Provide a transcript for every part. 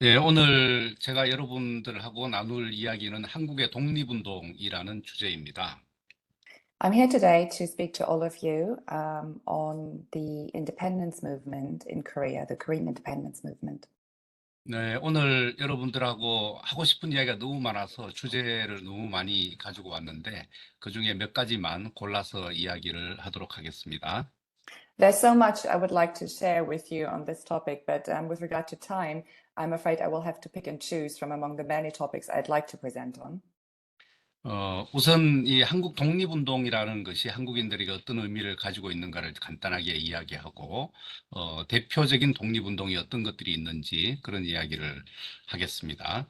네, 오늘 제가 여러분들하고 나눌 이야기는 한국의 독립운동이라는 주제입니다. I'm here today to speak to all of you on the independence movement in Korea, the Korean independence movement. 네, 오늘 여러분들하고 하고 싶은 이야기가 너무 많아서 주제를 너무 많이 가지고 왔는데 그중에 몇 가지만 골라서 이야기를 하도록 하겠습니다. There's so much I would like to share with you on this topic, but with regard to time, I'm afraid I will have to pick and choose from among the many topics I'd like to present on. 우선 이 한국 독립운동이라는 것이 한국인들에게 어떤 의미를 가지고 있는가를 간단하게 이야기하고, 대표적인 독립운동이 어떤 것들이 있는지 그런 이야기를 하겠습니다.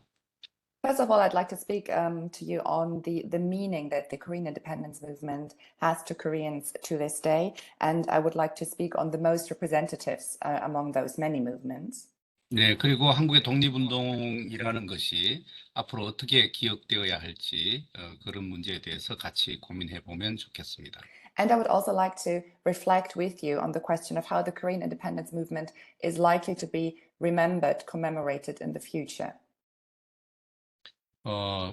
First of all, I'd like to speak to you on the meaning that the Korean independence movement has to Koreans to this day, and I would like to speak on the most representatives among those many movements. 네, 그리고 한국의 독립운동이라는 것이 앞으로 어떻게 기억되어야 할지, 그런 문제에 대해서 같이 고민해 보면 좋겠습니다. And I would also like to reflect with you on the question of how the Korean independence movement is likely to be remembered, commemorated in the future.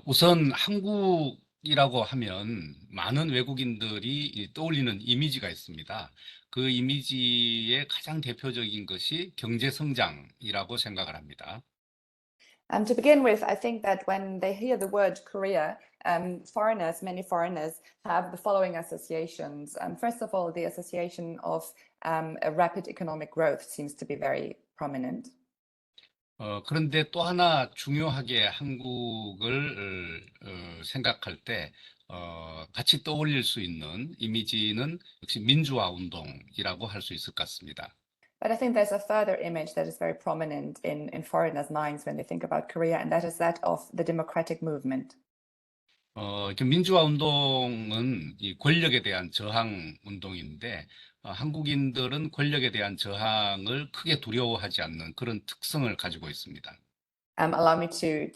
우선 한국이라고 하면 많은 외국인들이 떠올리는 이미지가 있습니다. 그 이미지의 가장 대표적인 것이 경제 성장이라고 생각을 합니다. To begin with, I think that when they hear the word Korea, foreigners, many foreigners, have the following associations. First of all, the association of a rapid economic growth seems to be very prominent. 그런데 또 하나 중요하게 한국을 생각할 때 같이 떠올릴 수 있는 이미지는 역시 민주화 운동이라고 할 수 있을 것 같습니다. But I think there's a further image that is very prominent in foreigners' minds when they think about Korea, and that is that of the democratic movement. 이렇게 민주화 운동은 이 권력에 대한 저항 운동인데, 한국인들은 권력에 대한 저항을 크게 두려워하지 않는 그런 특성을 가지고 있습니다. Allow me to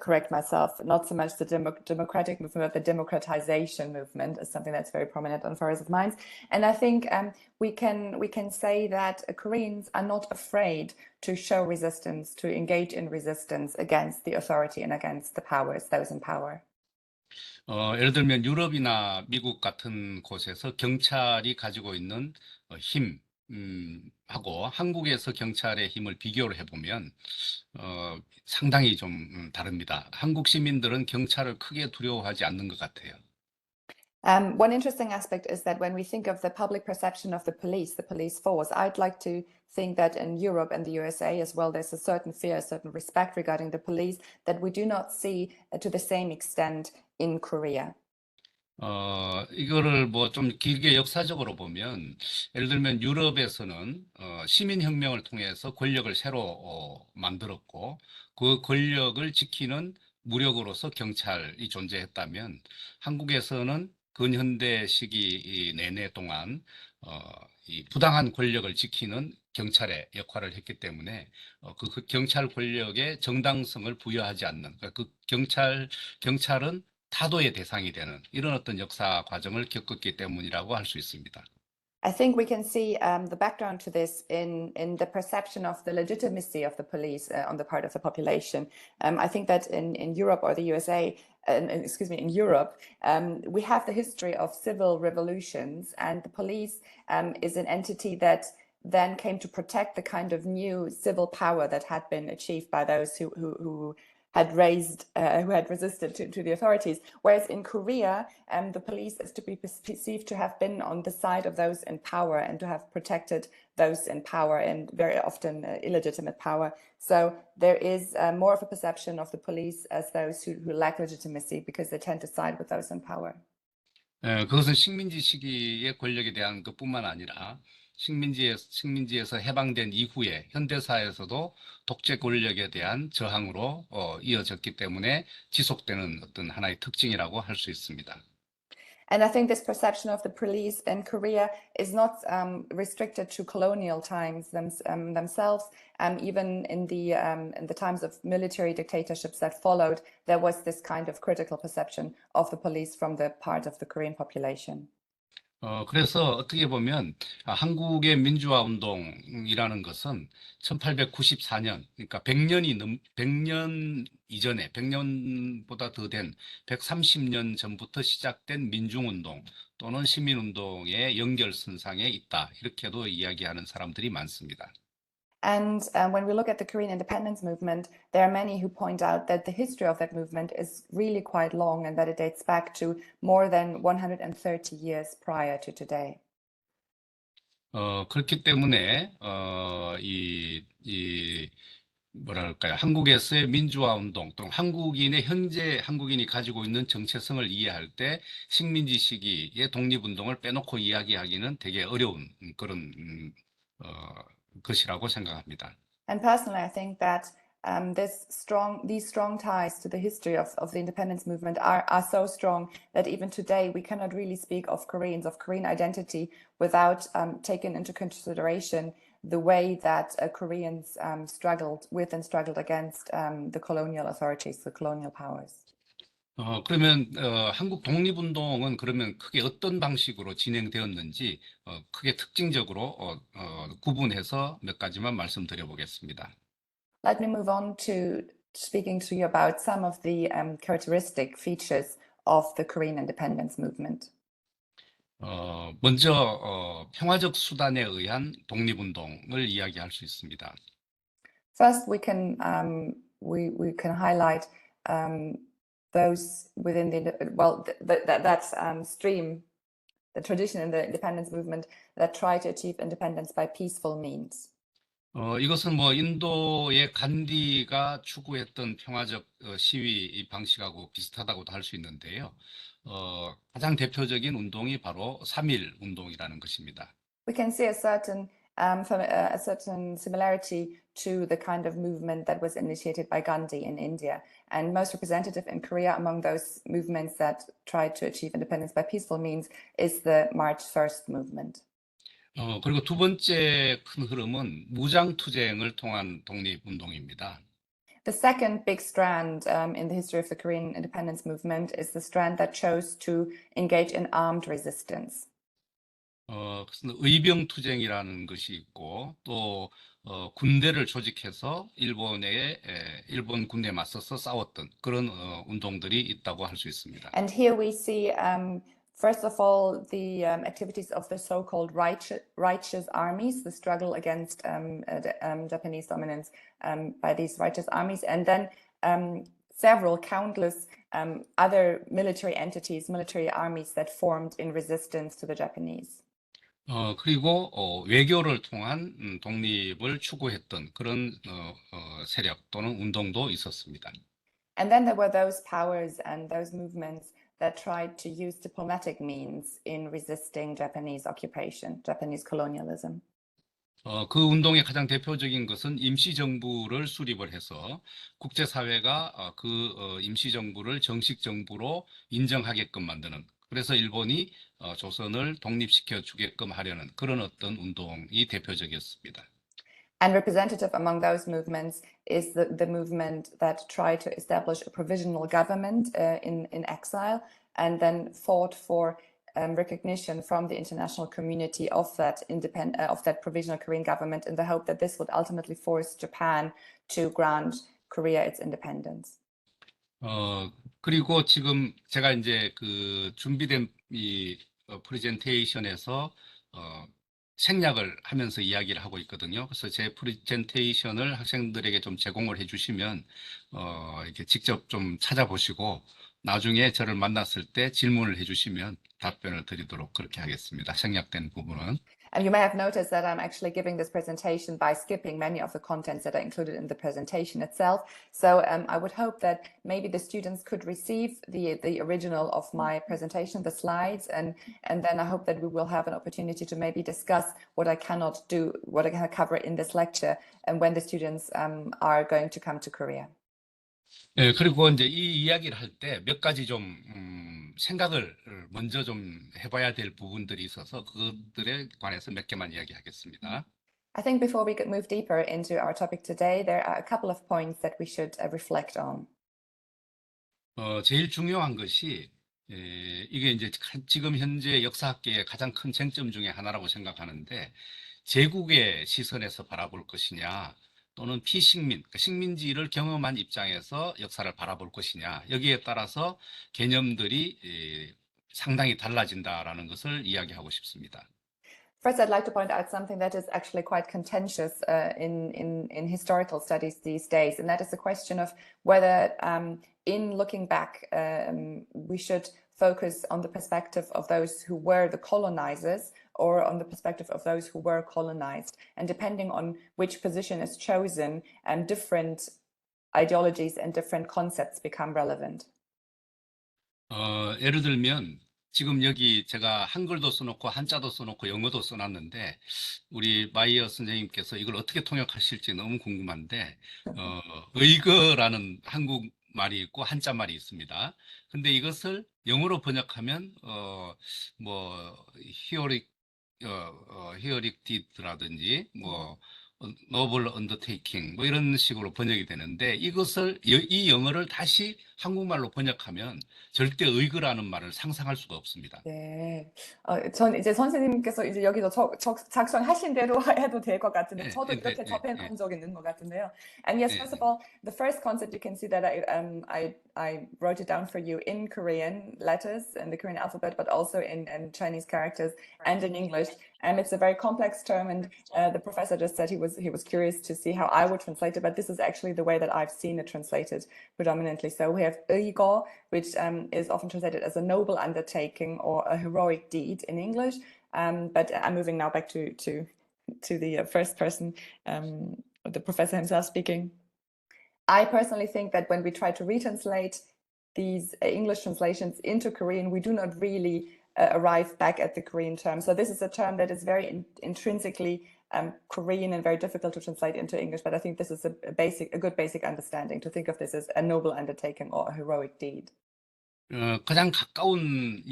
correct myself. Not so much the democratic movement, but the democratization movement is something that's very prominent on foreigners' minds. And I think we can say that Koreans are not afraid to show resistance, to engage in resistance against the authority and against the powers, those in power. 예를 들면 유럽이나 미국 같은 곳에서 경찰이 가지고 있는 힘, 하고 한국에서 경찰의 힘을 비교를 해보면 상당히 좀 다릅니다. 한국 시민들은 경찰을 크게 두려워하지 않는 것 같아요. One interesting aspect is that when we think of the public perception of the police force, I'd like to think that in Europe and the USA as well, there's a certain fear, a certain respect regarding the police that we do not see to the same extent in Korea. 이거를 뭐 좀 길게 역사적으로 보면, 예를 들면 유럽에서는 시민혁명을 통해서 권력을 새로 만들었고, 그 권력을 지키는 무력으로서 경찰이 존재했다면, 한국에서는 근현대 시기 내내 동안 이 부당한 권력을 지키는 경찰의 역할을 했기 때문에 그 경찰 권력에 정당성을 부여하지 않는, 그러니까 그 경찰은 타도의 대상이 되는 이런 어떤 역사 과정을 겪었기 때문이라고 할 수 있습니다. I think we can see the background to this in the perception of the legitimacy of the police on the part of the population. I think that in Europe or the USA, excuse me, in Europe, we have the history of civil revolutions, and the police is an entity that then came to protect the kind of new civil power that had been achieved by those who had resisted to the authorities. Whereas in Korea, the police is to be perceived to have been on the side of those in power and to have protected those in power, and very often illegitimate power. So there is more of a perception of the police as those who lack legitimacy because they tend to side with those in power. 그것은 식민지 시기의 권력에 대한 것뿐만 아니라 식민지에서 해방된 이후에 현대사에서도 독재 권력에 대한 저항으로 이어졌기 때문에 지속되는 어떤 하나의 특징이라고 할 수 있습니다. And I think this perception of the police in Korea is not restricted to colonial times themselves. Even in the times of military dictatorships that followed, there was this kind of critical perception of the police from the part of the Korean population. 그래서 어떻게 보면 한국의 민주화 운동이라는 것은 1894년, 그러니까 100년 이전에, 100년보다 더 된 130년 전부터 시작된 민중운동 또는 시민운동의 연결선상에 있다. 이렇게도 이야기하는 사람들이 많습니다. And when we look at the Korean independence movement, there are many who point out that the history of that movement is really quite long and that it dates back to more than 130 years prior to today. 그렇기 때문에, 뭐랄까요, 한국에서의 민주화 운동, 또 현재 한국인이 가지고 있는 정체성을 이해할 때 식민지 시기의 독립운동을 빼놓고 이야기하기는 되게 어려운 그런, 것이라고 생각합니다. And personally, I think that these strong ties to the history of the independence movement are so strong that even today we cannot really speak of Koreans, of Korean identity, without taking into consideration the way that Koreans struggled with and struggled against the colonial authorities, the colonial powers. 그러면 한국 독립운동은 그러면 크게 어떤 방식으로 진행되었는지 크게 특징적으로 구분해서 몇 가지만 말씀드려 보겠습니다. Let me move on to speaking to you about some of the characteristic features of the Korean independence movement. 먼저 평화적 수단에 의한 독립운동을 이야기할 수 있습니다. First, we can highlight those within the tradition in the independence movement that try to achieve independence by peaceful means. 이것은 뭐 인도의 간디가 추구했던 평화적 시위 방식하고 비슷하다고도 할 수 있는데요. 가장 대표적인 운동이 바로 3.1 운동이라는 것입니다. We can see a certain similarity to the kind of movement that was initiated by Gandhi in India. And most representative in Korea among those movements that tried to achieve independence by peaceful means is the March 1st movement. 그리고 두 번째 큰 흐름은 무장투쟁을 통한 독립운동입니다. The second big strand in the history of the Korean independence movement is the strand that chose to engage in armed resistance. 그래서 의병투쟁이라는 것이 있고 또 군대를 조직해서 일본 군대에 맞서서 싸웠던 그런 운동들이 있다고 할 수 있습니다. And here we see, first of all, the activities of the so-called righteous armies, the struggle against Japanese dominance by these righteous armies, and then several countless other military entities, military armies that formed in resistance to the Japanese. 그리고 외교를 통한 독립을 추구했던 그런 세력 또는 운동도 있었습니다. And then there were those powers and those movements that tried to use diplomatic means in resisting Japanese occupation, Japanese colonialism. 그 운동의 가장 대표적인 것은 임시정부를 수립을 해서 국제사회가 그 임시정부를 정식 정부로 인정하게끔 만드는, 그래서 일본이 조선을 독립시켜 주게끔 하려는 그런 어떤 운동이 대표적이었습니다. And representative among those movements is the movement that tried to establish a provisional government in exile and then fought for recognition from the international community of that provisional Korean government in the hope that this would ultimately force Japan to grant Korea its independence. 그리고 지금 제가 이제 그 준비된 이 프레젠테이션에서 생략을 하면서 이야기를 하고 있거든요. 그래서 제 프레젠테이션을 학생들에게 좀 제공을 해주시면 이렇게 직접 좀 찾아보시고 나중에 저를 만났을 때 질문을 해주시면 답변을 드리도록 그렇게 하겠습니다. 생략된 부분은. And you may have noticed that I'm actually giving this presentation by skipping many of the contents that are included in the presentation itself. So I would hope that maybe the students could receive the original of my presentation, the slides, and then I hope that we will have an opportunity to maybe discuss what I cannot do, what I can cover in this lecture, and when the students are going to come to Korea. 네, 그리고 이제 이 이야기를 할 때 몇 가지 좀 생각을 먼저 좀 해봐야 될 부분들이 있어서 그것들에 관해서 몇 개만 이야기하겠습니다. I think before we could move deeper into our topic today, there are a couple of points that we should reflect on. 제일 중요한 것이 이게 이제 지금 현재 역사학계의 가장 큰 쟁점 중에 하나라고 생각하는데, 제국의 시선에서 바라볼 것이냐, 또는 피식민, 그러니까 식민지를 경험한 입장에서 역사를 바라볼 것이냐, 여기에 따라서 개념들이 상당히 달라진다라는 것을 이야기하고 싶습니다. First, I'd like to point out something that is actually quite contentious in historical studies these days, and that is the question of whether, in looking back, we should focus on the perspective of those who were the colonizers or on the perspective of those who were colonized. And depending on which position is chosen, different ideologies and different concepts become relevant. 예를 들면 지금 여기 제가 한글도 써놓고 한자도 써놓고 영어도 써놨는데, 우리 마이어 선생님께서 이걸 어떻게 통역하실지 너무 궁금한데, 의거라는 한국말이 있고 한자말이 있습니다. 근데 이것을 영어로 번역하면 뭐 히어릭 히어릭 디드라든지 뭐 노블 언더테이킹 뭐 이런 식으로 번역이 되는데, 이것을 이 영어를 다시 한국말로 번역하면 절대 의거라는 말을 상상할 수가 없습니다. 네. 전 이제 선생님께서 이제 여기서 작성하신 대로 해도 될 것 같은데, 저도 이렇게 접해 놓은 적 있는 것 같은데요. And yes, first of all, the first concept you can see that I wrote it down for you in Korean letters and the Korean alphabet, but also in Chinese characters and in English. And it's a very complex term, and the professor just said he was curious to see how I would translate it, but this is actually the way that I've seen it translated predominantly. So we have 의거, which is often translated as a noble undertaking or a heroic deed in English. But I'm moving now back to the first person, the professor himself speaking. I personally think that when we try to retranslate these English translations into Korean, we do not really arrive back at the Korean term. So this is a term that is very intrinsically Korean and very difficult to translate into English. But I think this is a good basic understanding to think of this as a noble undertaking or a heroic deed. 가장 가까운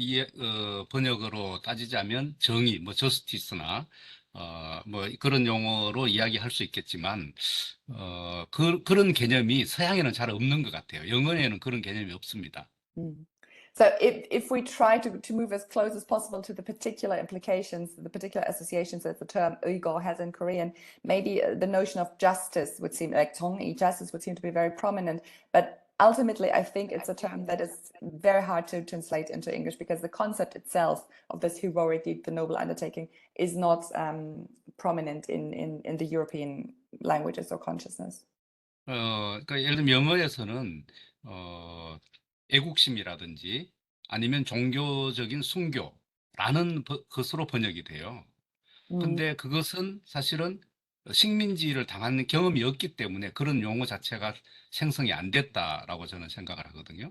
번역으로 따지자면 정의, 뭐 저스티스나 뭐 그런 용어로 이야기할 수 있겠지만, 그런 개념이 서양에는 잘 없는 것 같아요. 영어에는 그런 개념이 없습니다. So if we try to move as close as possible to the particular implications, the particular associations that the term 의거 has in Korean, maybe the notion of justice would seem like 정의, justice would seem to be very prominent. But ultimately, I think it's a term that is very hard to translate into English because the concept itself of this heroic deed, the noble undertaking, is not prominent in the European languages or consciousness. 그러니까 예를 들면 영어에서는 애국심이라든지 아니면 종교적인 순교라는 것으로 번역이 돼요. 근데 그것은 사실은 식민지를 당한 경험이 없기 때문에 그런 용어 자체가 생성이 안 됐다라고 저는 생각을 하거든요.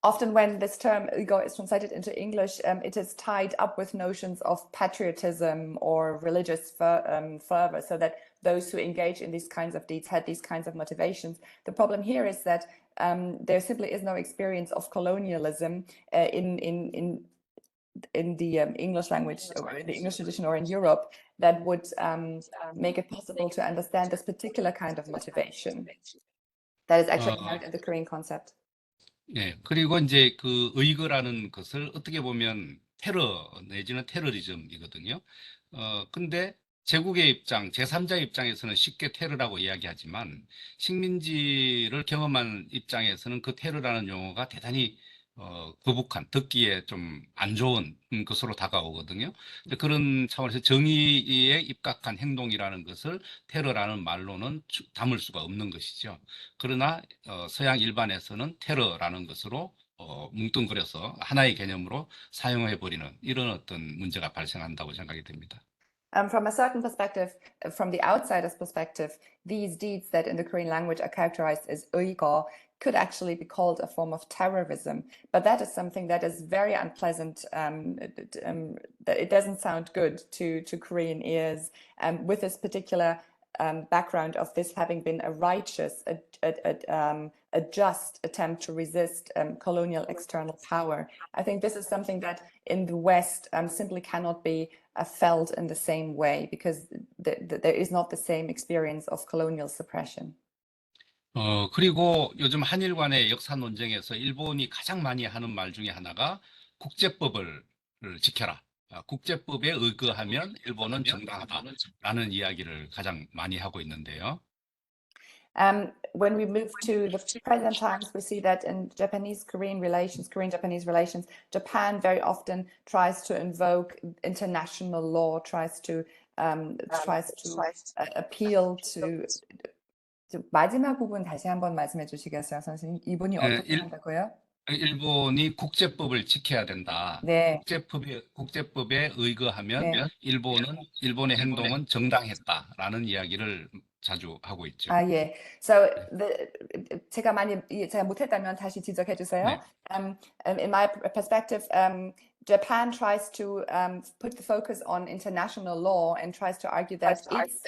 Often when this term 의거 is translated into English, it is tied up with notions of patriotism or religious fervor, so that those who engage in these kinds of deeds had these kinds of motivations. The problem here is that there simply is no experience of colonialism in the English language or in the English tradition or in Europe that would make it possible to understand this particular kind of motivation that is actually inherent in the Korean concept. 예, 그리고 이제 그 의거라는 것을 어떻게 보면 테러 내지는 테러리즘이거든요. 근데 제국의 입장, 제3자 입장에서는 쉽게 테러라고 이야기하지만, 식민지를 경험한 입장에서는 그 테러라는 용어가 대단히 거북한, 듣기에 좀 안 좋은 것으로 다가오거든요. 그런 차원에서 정의에 입각한 행동이라는 것을 테러라는 말로는 담을 수가 없는 것이죠. 그러나 서양 일반에서는 테러라는 것으로 뭉뚱그려서 하나의 개념으로 사용해버리는 이런 어떤 문제가 발생한다고 생각이 됩니다. From a certain perspective, from the outsider's perspective, these deeds that in the Korean language are characterized as 의거 could actually be called a form of terrorism. But that is something that is very unpleasant. It doesn't sound good to Korean ears. With this particular background of this having been a righteous, a just attempt to resist colonial external power. I think this is something that in the West simply cannot be felt in the same way because there is not the same experience of colonial suppression. 그리고 요즘 한일 간의 역사 논쟁에서 일본이 가장 많이 하는 말 중에 하나가 국제법을 지켜라. 국제법에 의거하면 일본은 정당하다라는 이야기를 가장 많이 하고 있는데요. When we move to the present times, we see that in Japanese-Korean relations, Korean-Japanese relations, Japan very often tries to invoke international law, tries to appeal to. 마지막 부분 다시 한번 말씀해 주시겠어요, 선생님? 이분이 예, 어떻게 한다고요? 일본이 국제법을 지켜야 된다. 네, 국제법에 의거하면 네. 일본의 행동은 정당했다라는 이야기를 자주 하고 있죠. 아, 예. So 네. 제가 못했다면 다시 지적해 주세요. 네. In my perspective, Japan tries to put the focus on international law and tries to argue that its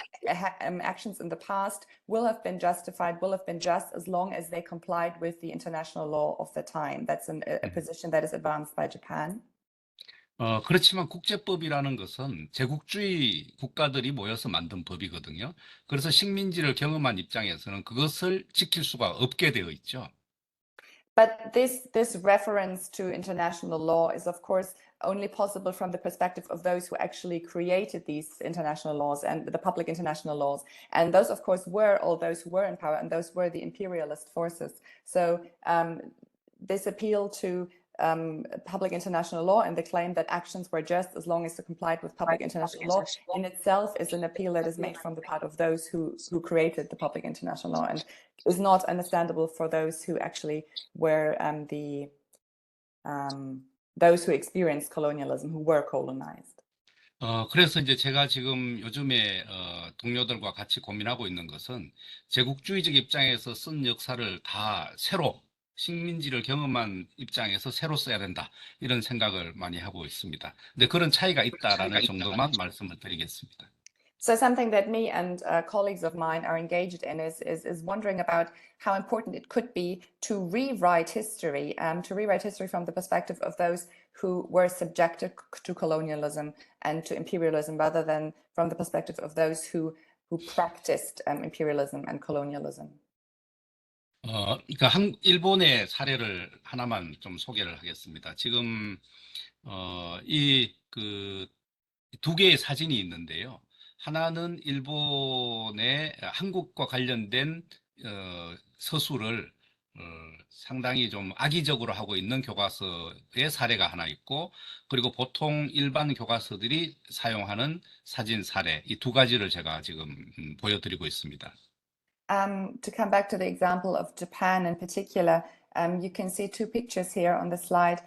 actions in the past will have been justified, will have been just as long as they complied with the international law of the time. That's a position that is advanced by Japan. 그렇지만 국제법이라는 것은 제국주의 국가들이 모여서 만든 법이거든요. 그래서 식민지를 경험한 입장에서는 그것을 지킬 수가 없게 되어 있죠. But this reference to international law is, of course, only possible from the perspective of those who actually created these international laws and the public international laws. And those, of course, were all those who were in power, and those were the imperialist forces. So this appeal to public international law and the claim that actions were just as long as they complied with public international law in itself is an appeal that is made from the part of those who created the public international law and is not understandable for those who actually were those who experienced colonialism, who were colonized. 그래서 이제 제가 지금 요즘에 동료들과 같이 고민하고 있는 것은 제국주의적 입장에서 쓴 역사를 다 새로 식민지를 경험한 입장에서 새로 써야 된다. 이런 생각을 많이 하고 있습니다. 근데 그런 차이가 있다라는 정도만 말씀을 드리겠습니다. So something that me and colleagues of mine are engaged in is wondering about how important it could be to rewrite history from the perspective of those who were subjected to colonialism and to imperialism, rather than from the perspective of those who practiced imperialism and colonialism. 그러니까 일본의 사례를 하나만 좀 소개를 하겠습니다. 지금 두 개의 사진이 있는데요. 하나는 일본의 한국과 관련된 서술을 상당히 좀 악의적으로 하고 있는 교과서의 사례가 하나 있고, 그리고 보통 일반 교과서들이 사용하는 사진 사례, 이 두 가지를 제가 지금 보여드리고 있습니다. To come back to the example of Japan in particular, you can see two pictures here on the slide,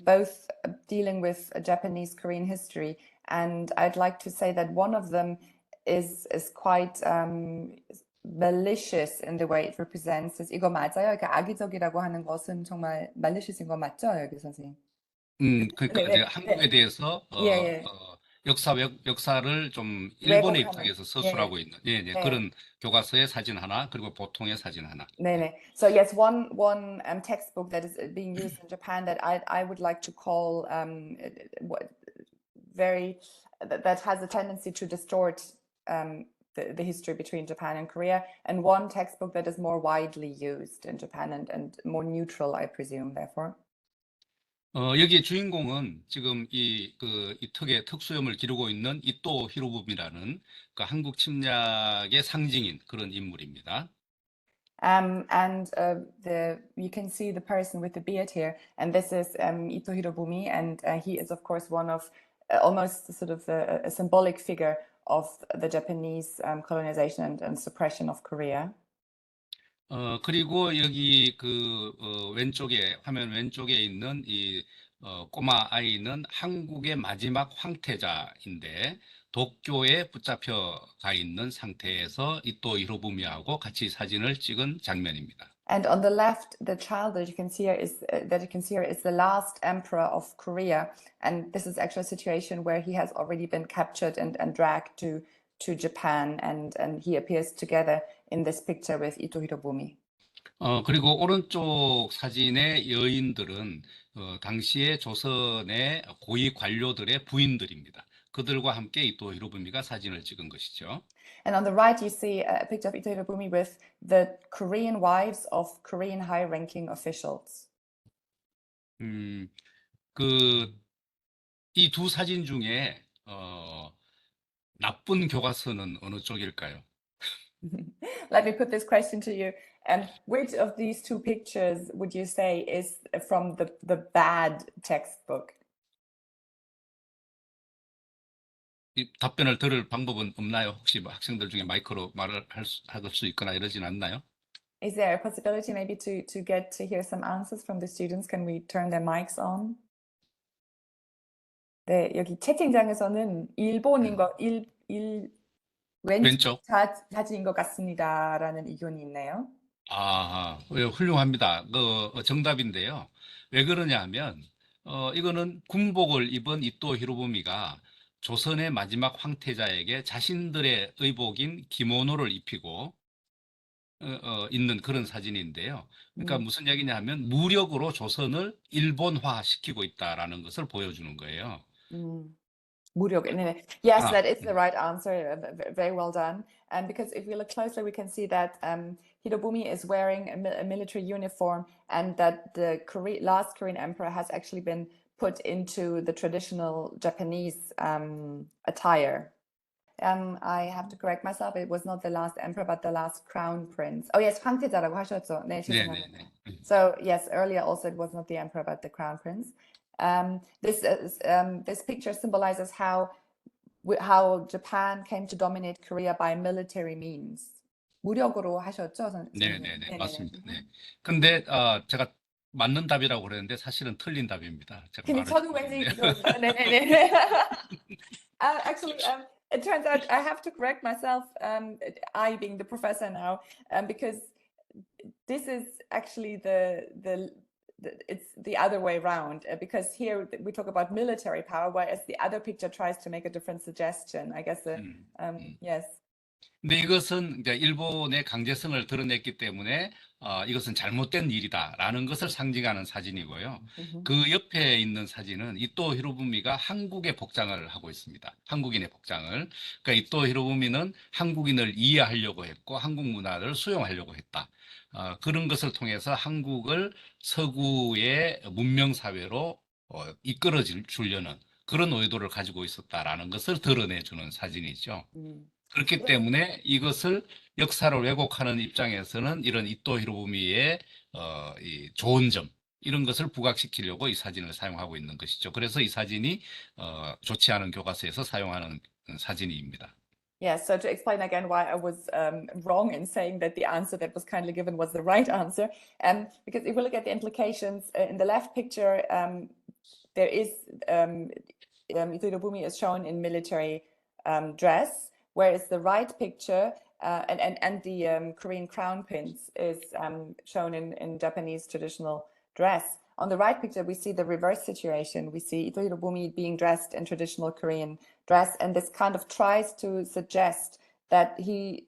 both dealing with Japanese Korean history. And I'd like to say that one of them is quite malicious in the way it represents. 이거 맞아요? 그러니까 악의적이라고 하는 것은 정말 malicious인 거 맞죠, 여기 선생님? 그러니까 네, 이제 네, 한국에 대해서 예. 역사를 좀 일본의 왜곡하는. 입장에서 예. 서술하고 있는 네. 그런 교과서의 사진 하나, 그리고 보통의 사진 하나. 네네. So yes, one textbook that is being used in Japan that I would like to call that has a tendency to distort the history between Japan and Korea, and one textbook that is more widely used in Japan and more neutral, I presume, therefore. 여기에 주인공은 지금 이 턱에 특수염을 기르고 있는 이토 히로부미라는 그 한국 침략의 상징인 그런 인물입니다. And you can see the person with the beard here, and this is Ito Hirobumi, and he is, of course, one of almost sort of a symbolic figure of the Japanese colonization and suppression of Korea. 그리고 여기 화면 왼쪽에 있는 이 꼬마 아이는 한국의 마지막 황태자인데 도쿄에 붙잡혀 가 있는 상태에서 이토 히로부미하고 같이 사진을 찍은 장면입니다. And on the left, the child that you can see here is the last emperor of Korea, and this is actually a situation where he has already been captured and dragged to Japan, and he appears together in this picture with Ito Hirobumi. 그리고 오른쪽 사진의 여인들은 당시에 조선의 고위 관료들의 부인들입니다. 그들과 함께 이토 히로부미가 사진을 찍은 것이죠. And on the right, you see a picture of Ito Hirobumi with the Korean wives of Korean high-ranking officials. 그, 이 두 사진 중에, 나쁜 교과서는 어느 쪽일까요? Let me put this question to you. Which of these two pictures would you say is from the bad textbook? 이 답변을 들을 방법은 없나요? 혹시 뭐 학생들 중에 마이크로 말을 할 수 있거나 이러진 않나요? Is there a possibility maybe to get to hear some answers from the students? Can we turn their mics on? 네, 여기 채팅장에서는 일본인 거, 왼쪽 왼쪽. 사진인 것 같습니다라는 의견이 있네요. 훌륭합니다. 정답인데요. 왜 그러냐 하면, 이거는 군복을 입은 이토 히로부미가 조선의 마지막 황태자에게 자신들의 의복인 기모노를 입히고, 있는 그런 사진인데요. 그러니까 무슨 얘기냐 하면 무력으로 조선을 일본화시키고 있다라는 것을 보여주는 거예요. 무력. Yes, 아, that is the right answer. Very well done. Because if we look closely, we can see that Hirobumi is wearing a military uniform, and that the last Korean emperor has actually been put into the traditional Japanese attire. I have to correct myself. It was not the last emperor, but the last crown prince. Oh yes, 황태자라고 하셨죠. 네, 죄송합니다. 네네네. So yes, earlier also it was not the emperor, but the crown prince. This picture symbolizes how Japan came to dominate Korea by military means. 무력으로 하셨죠, 선생님? 네네네. 맞습니다. 네. 근데, 제가 맞는 답이라고 그랬는데 사실은 틀린 답입니다. 제가 근데 말을 저도 왠지 잘못했네요. 네네네. Actually, it turns out I have to correct myself. I being the professor now, because this is actually it's the other way around. Because here we talk about military power, whereas the other picture tries to make a different suggestion. I guess yes. 근데 이것은 이제 일본의 강제성을 드러냈기 때문에 이것은 잘못된 일이다라는 것을 상징하는 사진이고요. 그 옆에 있는 사진은 이토 히로부미가 한국의 복장을 하고 있습니다. 한국인의 복장을. 그러니까 이토 히로부미는 한국인을 이해하려고 했고 한국 문화를 수용하려고 했다. 그런 것을 통해서 한국을 서구의 문명 사회로 이끌어 주려는 그런 의도를 가지고 있었다라는 것을 드러내주는 사진이죠. 그렇기 때문에 이것을 역사를 왜곡하는 입장에서는 이런 이토 히로부미의 이 좋은 점 이런 것을 부각시키려고 이 사진을 사용하고 있는 것이죠. 그래서 이 사진이 좋지 않은 교과서에서 사용하는 사진입니다. Yes, so to explain again why I was wrong in saying that the answer that was kindly given was the right answer, because if we look at the implications in the left picture, there is Ito Hirobumi is shown in military dress, whereas the right picture and the Korean crown prince is shown in Japanese traditional dress. On the right picture, we see the reverse situation. We see Ito Hirobumi being dressed in traditional Korean dress, and this kind of tries to suggest that he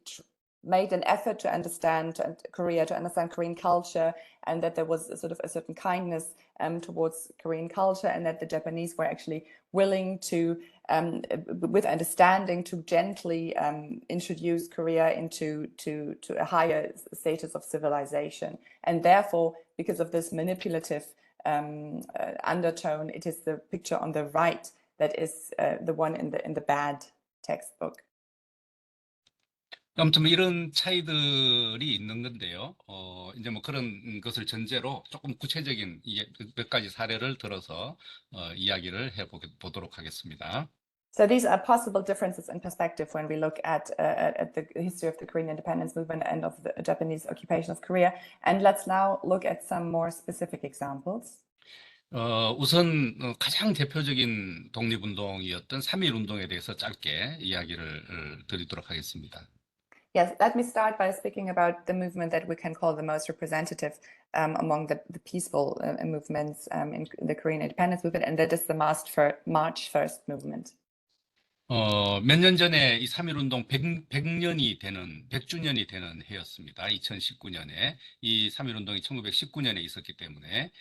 made an effort to understand Korea, to understand Korean culture, and that there was a certain kindness towards Korean culture, and that the Japanese were actually willing to, with understanding, to gently introduce Korea into a higher status of civilization. And therefore, because of this manipulative undertone, it is the picture on the right that is the one in the bad textbook. 아무튼 이런 차이들이 있는 건데요. 이제 뭐 그런 것을 전제로 조금 구체적인 몇 가지 사례를 들어서 이야기를 해보도록 하겠습니다. So these are possible differences in perspective when we look at the history of the Korean independence movement and of the Japanese occupation of Korea. And let's now look at some more specific examples. 우선 가장 대표적인 독립운동이었던 3.1 운동에 대해서 짧게 이야기를 드리도록 하겠습니다. Yes, let me start by speaking about the movement that we can call the most representative among the peaceful movements in the Korean independence movement, and that is the March 1st movement. 몇 년 전에 이 3.1 운동 100주년이 되는 해였습니다. 2019년에 이 3.1 운동이 1919년에 있었기 때문에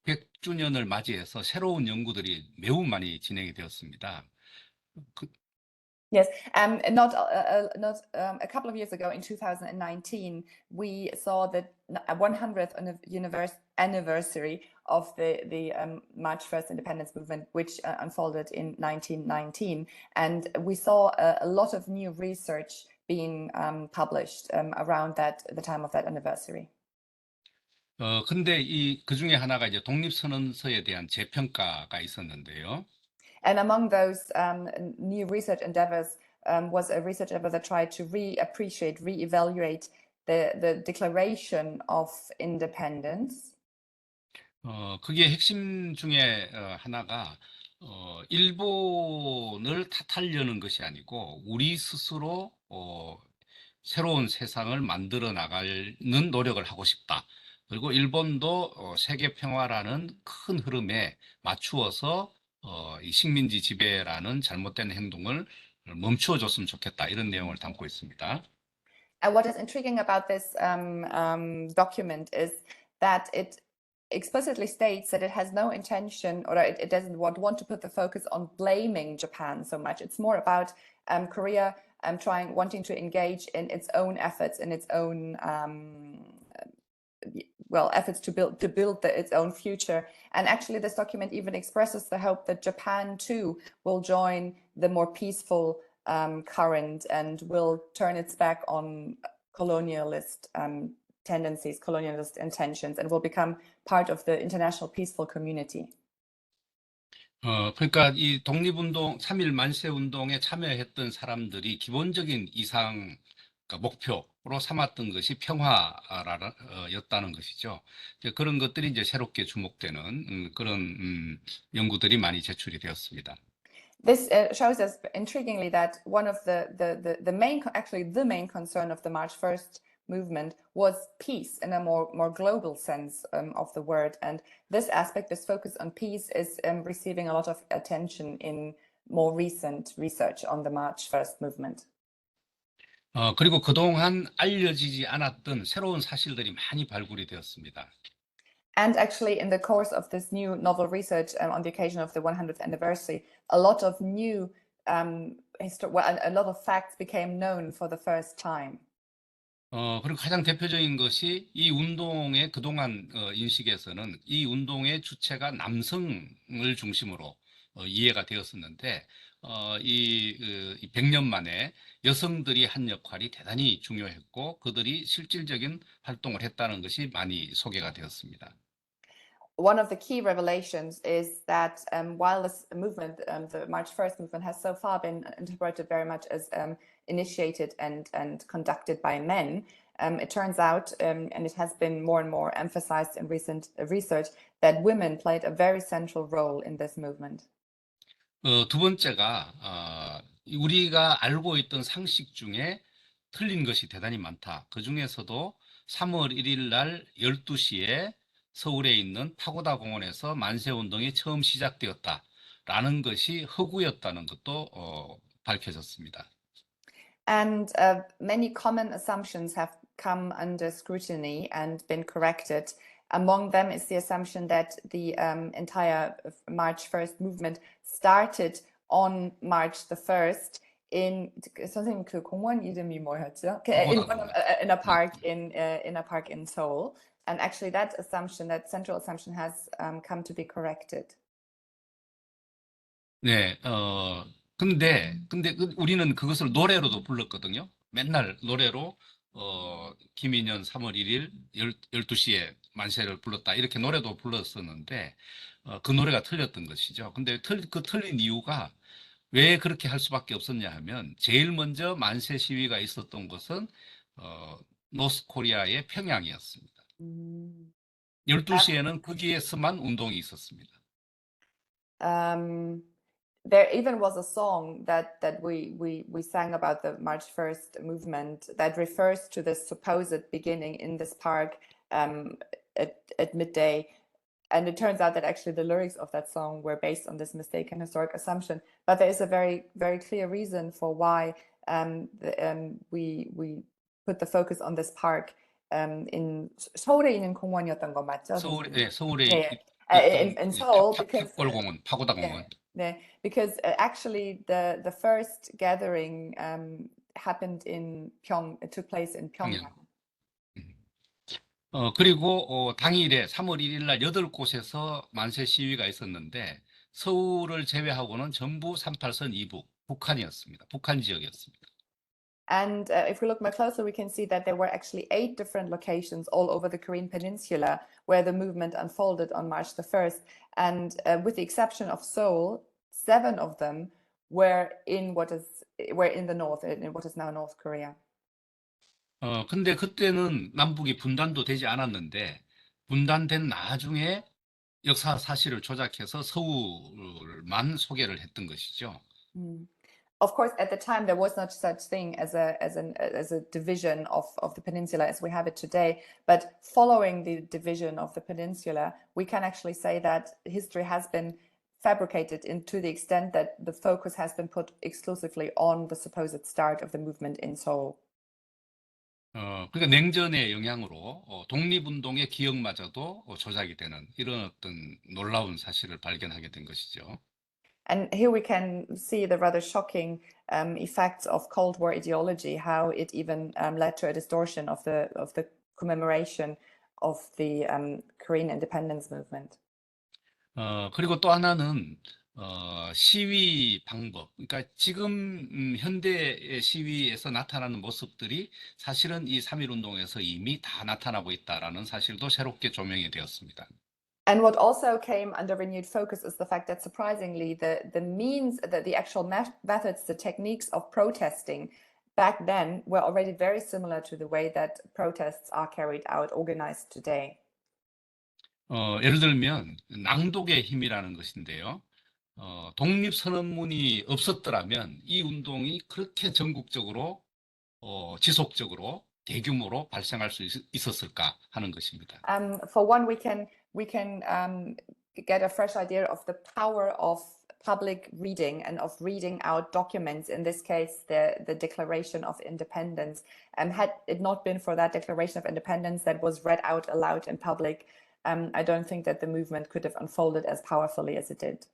백 주년을 맞이해서 새로운 연구들이 매우 많이 진행이 되었습니다. 그, Yes, not a couple of years ago in 2019, we saw the 100th anniversary of the March 1st independence movement, which unfolded in 1919, and we saw a lot of new research being published around the time of that anniversary. 근데 그 중에 하나가 이제 독립선언서에 대한 재평가가 있었는데요. And among those new research endeavors was a research endeavor that tried to reappreciate, reevaluate the Declaration of Independence. 그게 핵심 중에 하나가 일본을 탓하려는 것이 아니고 우리 스스로 새로운 세상을 만들어 나가는 노력을 하고 싶다. 그리고 일본도 세계 평화라는 큰 흐름에 맞추어서 이 식민지 지배라는 잘못된 행동을 멈추어 줬으면 좋겠다. 이런 내용을 담고 있습니다. And what is intriguing about this document is that it explicitly states that it has no intention, or it doesn't want to put the focus on blaming Japan so much. It's more about Korea wanting to engage in its own efforts, in its own efforts to build its own future. And actually, this document even expresses the hope that Japan too will join the more peaceful current and will turn its back on colonialist tendencies, colonialist intentions, and will become part of the international peaceful community. 그러니까 이 독립운동, 3.1 만세운동에 참여했던 사람들이 기본적인 이상, 그러니까 목표로 삼았던 것이 평화였다는 것이죠. 이제 그런 것들이 이제 새롭게 주목되는 그런 연구들이 많이 제출이 되었습니다. This shows us intriguingly that one of the main concern of the March 1st movement was peace in a more global sense of the word. And this aspect, this focus on peace, is receiving a lot of attention in more recent research on the March 1st movement. 그리고 그동안 알려지지 않았던 새로운 사실들이 많이 발굴이 되었습니다. And actually, in the course of this new novel research on the occasion of the 100th anniversary, a lot of new a lot of facts became known for the first time. 그리고 가장 대표적인 것이 이 운동의 그동안 인식에서는 이 운동의 주체가 남성을 중심으로 이해가 되었었는데 이 100년 만에 여성들이 한 역할이 대단히 중요했고 그들이 실질적인 활동을 했다는 것이 많이 소개가 되었습니다. One of the key revelations is that while this movement, the March 1st movement, has so far been interpreted very much as initiated and conducted by men, it turns out, and it has been more and more emphasized in recent research, that women played a very central role in this movement. 두 번째가 우리가 알고 있던 상식 중에 틀린 것이 대단히 많다. 그 중에서도 3월 1일 날 12시에 서울에 있는 파고다 공원에서 만세운동이 처음 시작되었다라는 것이 허구였다는 것도 밝혀졌습니다. And many common assumptions have come under scrutiny and been corrected. Among them is the assumption that the entire March 1st movement started on March the 1st 선생님 그 공원 이름이 뭐였죠? In a park in Seoul. And actually that assumption, that central assumption, has come to be corrected. 네, 근데 우리는 그것을 노래로도 불렀거든요. 맨날 노래로, 김인현 3월 1일 12시에 만세를 불렀다. 이렇게 노래도 불렀었는데, 그 노래가 틀렸던 것이죠. 근데 그 틀린 이유가 왜 그렇게 할 수밖에 없었냐 하면, 제일 먼저 만세 시위가 있었던 곳은, 노스 코리아의 평양이었습니다. 12시에는 거기에서만 운동이 있었습니다. There even was a song that we sang about the March 1st movement that refers to the supposed beginning in this park at midday. And it turns out that actually the lyrics of that song were based on this mistaken historic assumption. But there is a very, very clear reason for why we put the focus on this park in 서울에 있는 공원이었던 거 맞죠, 선생님? 서울에 네. 있던 In Seoul, because 탑골공원, 파고다공원. 네, because actually the first gathering happened in it took place in 평양. Pyongyang. 그리고 당일에 3월 1일 날 8곳에서 만세 시위가 있었는데 서울을 제외하고는 전부 38선 이북, 북한이었습니다. 북한 지역이었습니다. And if we look more closely, we can see that there were actually 8 different locations all over the Korean Peninsula where the movement unfolded on March the 1st. And with the exception of Seoul, 7 of them were in the north, in what is now North Korea. 근데 그때는 남북이 분단도 되지 않았는데 분단된 나중에 역사 사실을 조작해서 서울만 소개를 했던 것이죠. Of course, at the time there was not such thing as a division of the peninsula as we have it today. But following the division of the peninsula, we can actually say that history has been fabricated to the extent that the focus has been put exclusively on the supposed start of the movement in Seoul. 그러니까 냉전의 영향으로 독립운동의 기억마저도 조작이 되는 이런 어떤 놀라운 사실을 발견하게 된 것이죠. And here we can see the rather shocking effects of Cold War ideology, how it even led to a distortion of the commemoration of the Korean independence movement. 그리고 또 하나는 시위 방법. 그러니까 지금 현대의 시위에서 나타나는 모습들이 사실은 이 3.1 운동에서 이미 다 나타나고 있다라는 사실도 새롭게 조명이 되었습니다. And what also came under renewed focus is the fact that surprisingly the means, that the actual methods, the techniques of protesting back then were already very similar to the way that protests are carried out, organized today. 예를 들면 낭독의 힘이라는 것인데요. 독립선언문이 없었더라면 이 운동이 그렇게 전국적으로 지속적으로 대규모로 발생할 수 있었을까 하는 것입니다. For one, we can get a fresh idea of the power of public reading and of reading out documents. In this case, the Declaration of Independence. Had it not been for that Declaration of Independence that was read out aloud in public, I don't think that the movement could have unfolded as powerfully as it did.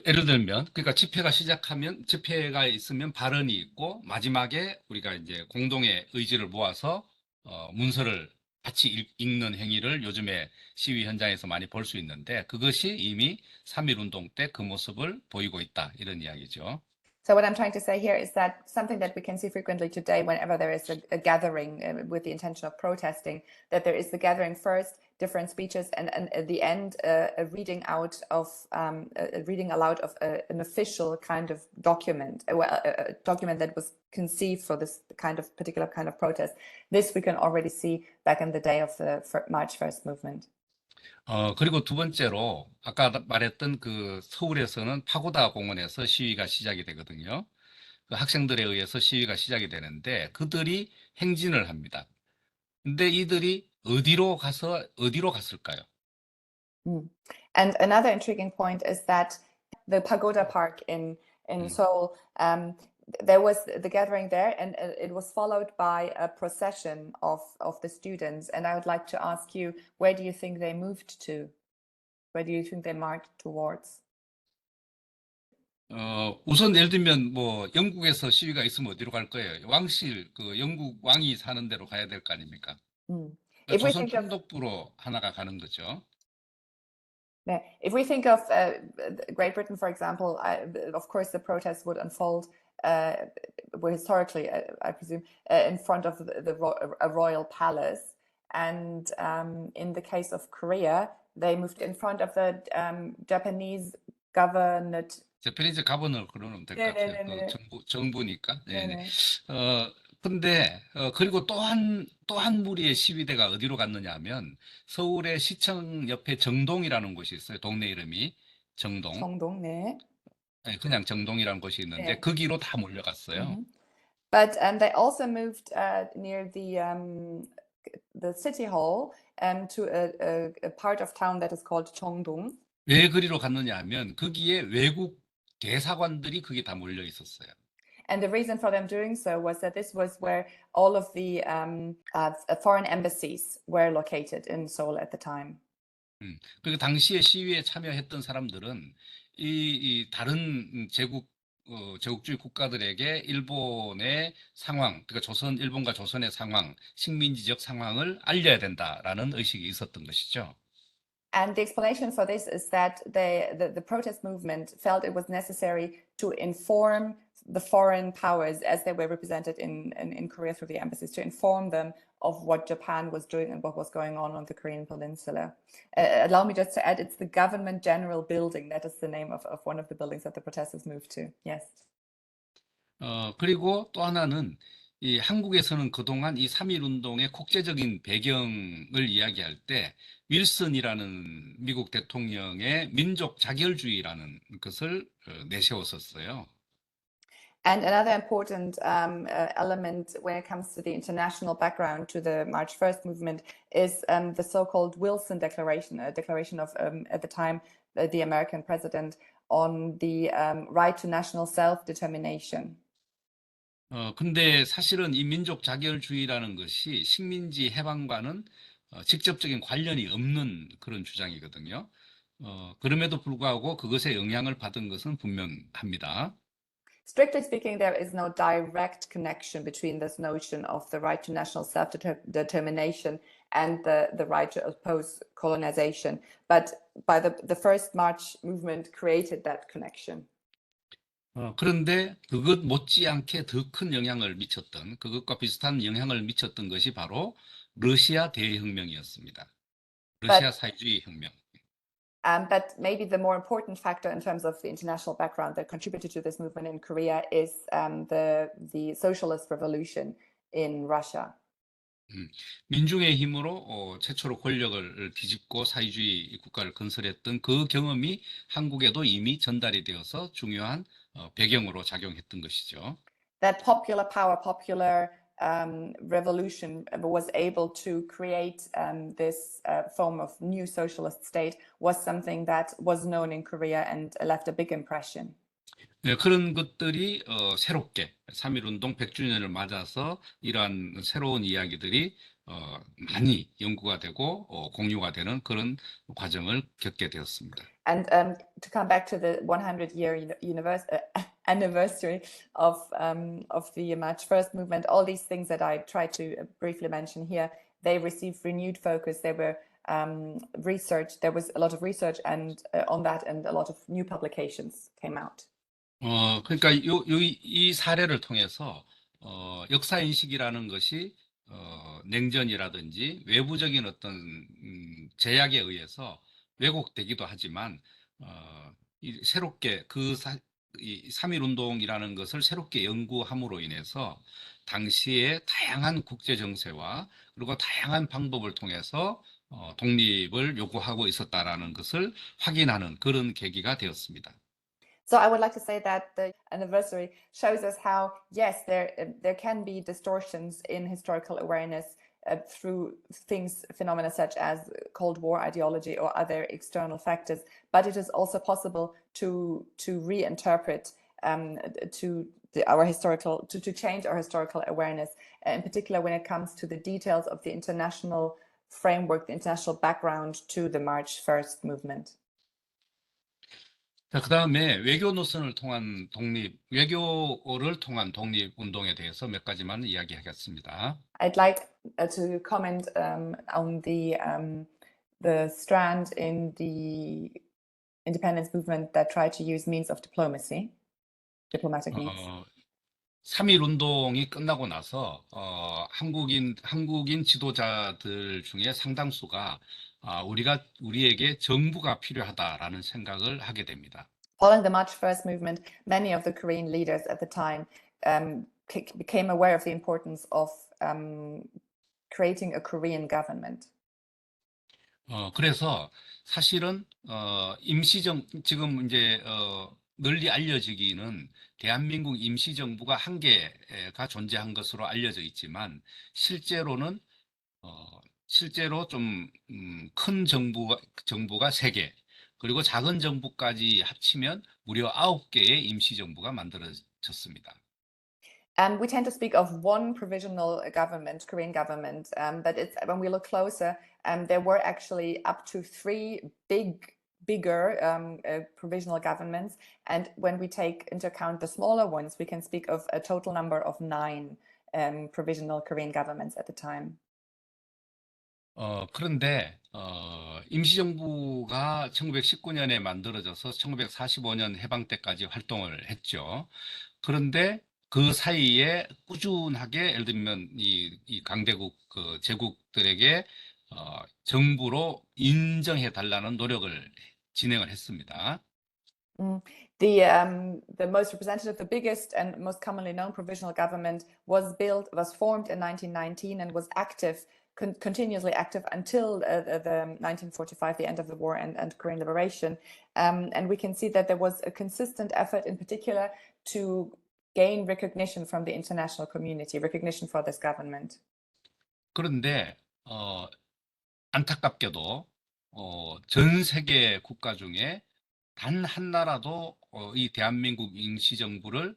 예를 들면, 그러니까 집회가 있으면 발언이 있고, 마지막에 우리가 이제 공동의 의지를 모아서, 문서를 같이 읽는 행위를 요즘에 시위 현장에서 많이 볼 수 있는데, 그것이 이미 3.1 운동 때 그 모습을 보이고 있다, 이런 이야기죠. So what I'm trying to say here is that something that we can see frequently today whenever there is a gathering with the intention of protesting, that there is the gathering first, different speeches, and at the end a reading aloud of an official kind of document, a document that was conceived for this particular kind of protest. This we can already see back in the day of the March 1st movement. 그리고 두 번째로 아까 말했던 그 서울에서는 파고다 공원에서 시위가 시작이 되거든요. 그 학생들에 의해서 시위가 시작이 되는데 그들이 행진을 합니다. 근데 이들이 어디로 갔을까요? And another intriguing point is that the Pagoda Park in Seoul, there was the gathering there, and it was followed by a procession of the students. And I would like to ask you, where do you think they moved to? Where do you think they marched towards? 우선 예를 들면 뭐 영국에서 시위가 있으면 어디로 갈 거예요? 왕실, 그 영국 왕이 사는 데로 가야 될 거 아닙니까? 그러니까 조선 총독부로 하나가 가는 거죠. Yeah. If we think of Great Britain, for example, of course the protests would unfold, were historically, I presume, in front of a royal palace. And in the case of Korea, they moved in front of the Japanese government. Japanese governor 그러면 될 것 같아요. 그 정부니까. 네. 근데 그리고 또 한 무리의 시위대가 어디로 갔느냐 하면 서울의 시청 옆에 정동이라는 곳이 있어요. 동네 이름이 정동. 정동, 네. 네, 그냥 정동이라는 곳이 있는데 거기로 다 몰려갔어요. But they also moved near the city hall to a part of town that is called Cheongdong. 왜 그리로 갔느냐 하면 거기에 외국 대사관들이 거기 다 몰려 있었어요. And the reason for them doing so was that this was where all of the foreign embassies were located in Seoul at the time. 그리고 당시에 시위에 참여했던 사람들은 이 다른 제국주의 국가들에게 일본의 상황, 그러니까 일본과 조선의 상황, 식민지적 상황을 알려야 된다라는 의식이 있었던 것이죠. And the explanation for this is that the protest movement felt it was necessary to inform the foreign powers as they were represented in Korea through the embassies, to inform them of what Japan was doing and what was going on the Korean peninsula. Allow me just to add, it's the Government General Building. That is the name of one of the buildings that the protesters moved to. Yes. 그리고 또 하나는 이 한국에서는 그동안 이 3.1 운동의 국제적인 배경을 이야기할 때 윌슨이라는 미국 대통령의 민족 자결주의라는 것을 내세웠었어요. And another important element when it comes to the international background to the March 1st movement is the so-called Wilson Declaration, a declaration of, at the time, the American president on the right to national self-determination. 근데 사실은 이 민족 자결주의라는 것이 식민지 해방과는 직접적인 관련이 없는 그런 주장이거든요. 그럼에도 불구하고 그것에 영향을 받은 것은 분명합니다. Strictly speaking, there is no direct connection between this notion of the right to national self-determination and the right to oppose colonization. But by the first March movement created that connection. 그런데 그것 못지않게 더 큰 영향을 미쳤던, 그것과 비슷한 영향을 미쳤던 것이 바로 러시아 대혁명이었습니다. 러시아 사회주의 혁명. But maybe the more important factor in terms of the international background that contributed to this movement in Korea is the socialist revolution in Russia. 민중의 힘으로 최초로 권력을 뒤집고 사회주의 국가를 건설했던 그 경험이 한국에도 이미 전달이 되어서 중요한 배경으로 작용했던 것이죠. That popular power, popular revolution was able to create this form of new socialist state was something that was known in Korea and left a big impression. 네, 그런 것들이 새롭게 3.1 운동 100주년을 맞아서 이러한 새로운 이야기들이 많이 연구가 되고 공유가 되는 그런 과정을 겪게 되었습니다. And to come back to the 100-year anniversary of the March 1st movement, all these things that I tried to briefly mention here, they received renewed focus. They were research. There was a lot of research and on that, and a lot of new publications came out. 그러니까 이 사례를 통해서 역사 인식이라는 것이 냉전이라든지 외부적인 어떤 제약에 의해서 왜곡되기도 하지만 새롭게 이 3.1 운동이라는 것을 새롭게 연구함으로 인해서 당시의 다양한 국제 정세와 그리고 다양한 방법을 통해서 독립을 요구하고 있었다라는 것을 확인하는 그런 계기가 되었습니다. So I would like to say that the anniversary shows us how, yes, there can be distortions in historical awareness through phenomena such as Cold War ideology or other external factors, but it is also possible to reinterpret to change our historical awareness, in particular when it comes to the details of the international framework, the international background to the March 1st movement. 자, 그다음에 외교를 통한 독립운동에 대해서 몇 가지만 이야기하겠습니다. I'd like to comment on the strand in the independence movement that tried to use means of diplomacy, diplomatic means. 3.1 운동이 끝나고 나서 한국인 지도자들 중에 상당수가 우리에게 정부가 필요하다라는 생각을 하게 됩니다. Following the March 1st movement, many of the Korean leaders at the time became aware of the importance of creating a Korean government. 그래서 사실은 지금 이제 널리 알려지기는 대한민국 임시정부가 한 개가 존재한 것으로 알려져 있지만 실제로 좀 큰 정부가 3개, 그리고 작은 정부까지 합치면 무려 9개의 임시정부가 만들어졌습니다. We tend to speak of one provisional government, Korean government, but it's when we look closer, there were actually up to three bigger provisional governments, and when we take into account the smaller ones, we can speak of a total number of 9 provisional Korean governments at the time. 그런데 임시정부가 1919년에 만들어져서 1945년 해방 때까지 활동을 했죠. 그런데 그 사이에 꾸준하게 예를 들면 이 강대국 그 제국들에게 정부로 인정해 달라는 노력을 진행을 했습니다. The most representative, the biggest and most commonly known provisional government was formed in 1919 and was active, continuously active until the 1945, the end of the war and Korean liberation. And we can see that there was a consistent effort in particular to gain recognition from the international community, recognition for this government. 그런데 안타깝게도 전 세계 국가 중에 단 한 나라도 이 대한민국 임시정부를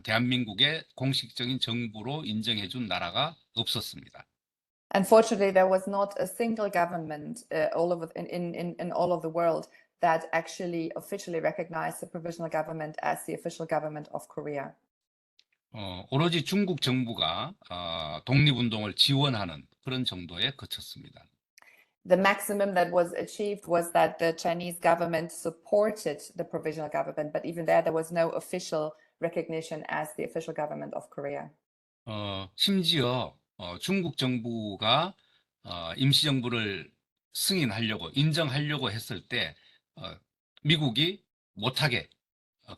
대한민국의 공식적인 정부로 인정해 준 나라가 없었습니다. Unfortunately, there was not a single government all over in all of the world that actually officially recognized the provisional government as the official government of Korea. 오로지 중국 정부가 독립운동을 지원하는 그런 정도에 그쳤습니다. The maximum that was achieved was that the Chinese government supported the provisional government, but even there was no official recognition as the official government of Korea. 심지어 중국 정부가 임시정부를 인정하려고 했을 때 미국이 못하게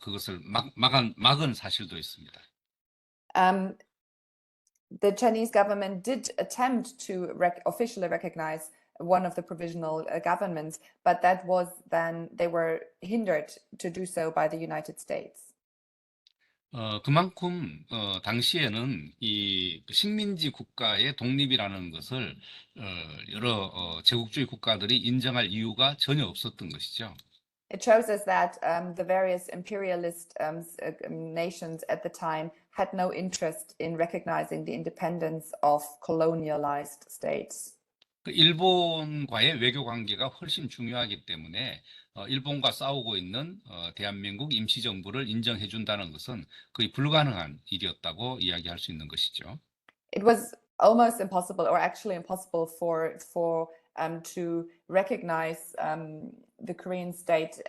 그것을 막은 사실도 있습니다. The Chinese government did attempt to officially recognize one of the provisional governments, but that was then they were hindered to do so by the United States. 그만큼 당시에는 이 식민지 국가의 독립이라는 것을 여러 제국주의 국가들이 인정할 이유가 전혀 없었던 것이죠. It shows us that the various imperialist nations at the time had no interest in recognizing the independence of colonialized states. 일본과의 외교 관계가 훨씬 중요하기 때문에 일본과 싸우고 있는 대한민국 임시정부를 인정해 준다는 것은 거의 불가능한 일이었다고 이야기할 수 있는 것이죠. It was almost impossible, or actually impossible, for to recognize the Korean state,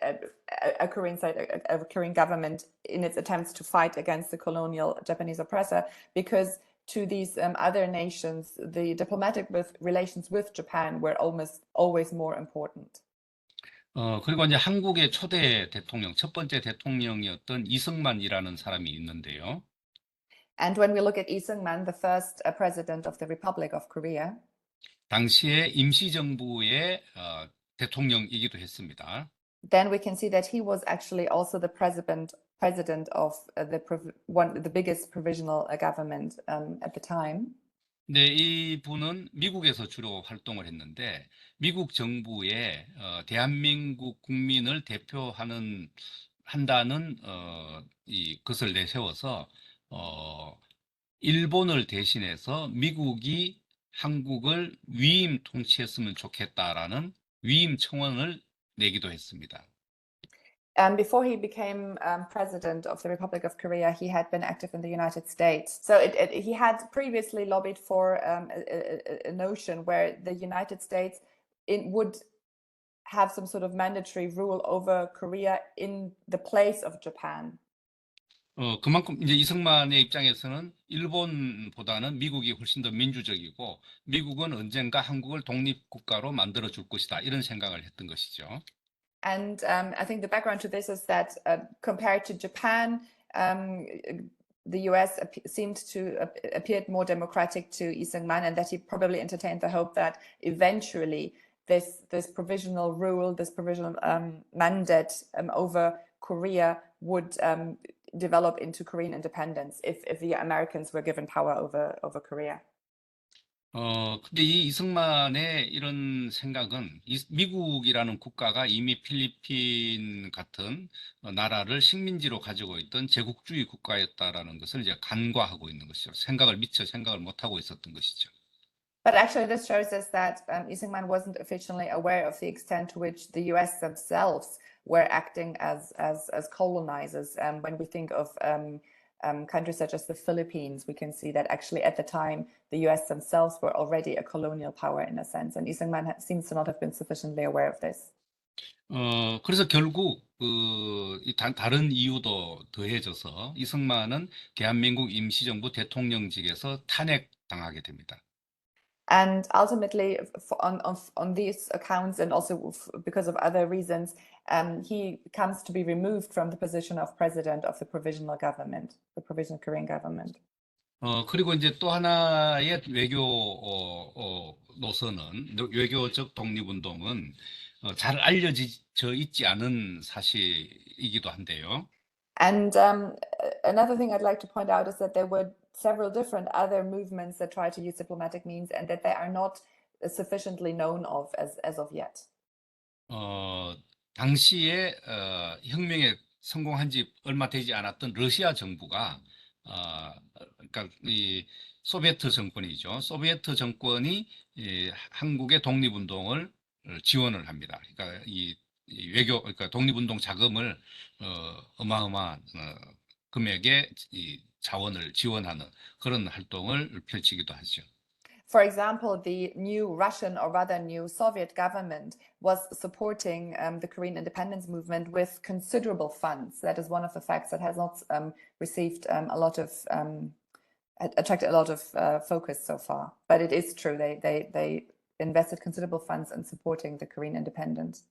a Korean government in its attempts to fight against the colonial Japanese oppressor, because to these other nations, the diplomatic relations with Japan were almost always more important. 그리고 이제 한국의 초대 대통령, 첫 번째 대통령이었던 이승만이라는 사람이 있는데요. And when we look at Lee Seung-man, the first president of the Republic of Korea, 당시에 임시정부의 대통령이기도 했습니다. then we can see that he was actually also the president of the biggest provisional government at the time. 네, 이분은 미국에서 주로 활동을 했는데 미국 정부에 대한민국 국민을 한다는 것을 내세워서 일본을 대신해서 미국이 한국을 위임 통치했으면 좋겠다라는 위임 청원을 내기도 했습니다. Before he became president of the Republic of Korea, he had been active in the United States. So he had previously lobbied for a notion where the United States would have some sort of mandatory rule over Korea in the place of Japan. 그만큼 이제 이승만의 입장에서는 일본보다는 미국이 훨씬 더 민주적이고 미국은 언젠가 한국을 독립국가로 만들어 줄 것이다 이런 생각을 했던 것이죠. And I think the background to this is that compared to Japan, the US seemed to appeared more democratic to Lee Seung-man, and that he probably entertained the hope that eventually this provisional rule, this provisional mandate over Korea would develop into Korean independence if the Americans were given power over Korea. 근데 이 이승만의 이런 생각은 미국이라는 국가가 이미 필리핀 같은 나라를 식민지로 가지고 있던 제국주의 국가였다라는 것을 이제 간과하고 있는 것이죠. 미처 생각을 못하고 있었던 것이죠. But actually, this shows us that Isingman wasn't officially aware of the extent to which the US themselves were acting as colonizers. When we think of countries such as the Philippines, we can see that actually at the time, the US themselves were already a colonial power in a sense. And Isingman seems to not have been sufficiently aware of this. 그래서 결국 다른 이유도 더해져서 이승만은 대한민국 임시정부 대통령직에서 탄핵당하게 됩니다. And ultimately, on these accounts, and also because of other reasons, he comes to be removed from the position of president of the provisional government, the provisional Korean government. 그리고 이제 또 하나의 노선은, 외교적 독립운동은 잘 알려져 있지 않은 사실이기도 한데요. And another thing I'd like to point out is that there were several different other movements that try to use diplomatic means, and that they are not sufficiently known of as of yet. 당시에 혁명에 성공한 지 얼마 되지 않았던 러시아 정부가 그러니까 이 소비에트 정권이죠. 소비에트 정권이 한국의 독립운동을 지원을 합니다. 그러니까 이 그러니까 독립운동 자금을 어마어마한 금액의 이 자원을 지원하는 그런 활동을 펼치기도 하죠. For example, the new Russian, or rather new Soviet government, was supporting the Korean independence movement with considerable funds. That is one of the facts that has not received a lot of attracted a lot of focus so far. But it is true, they invested considerable funds in supporting the Korean independence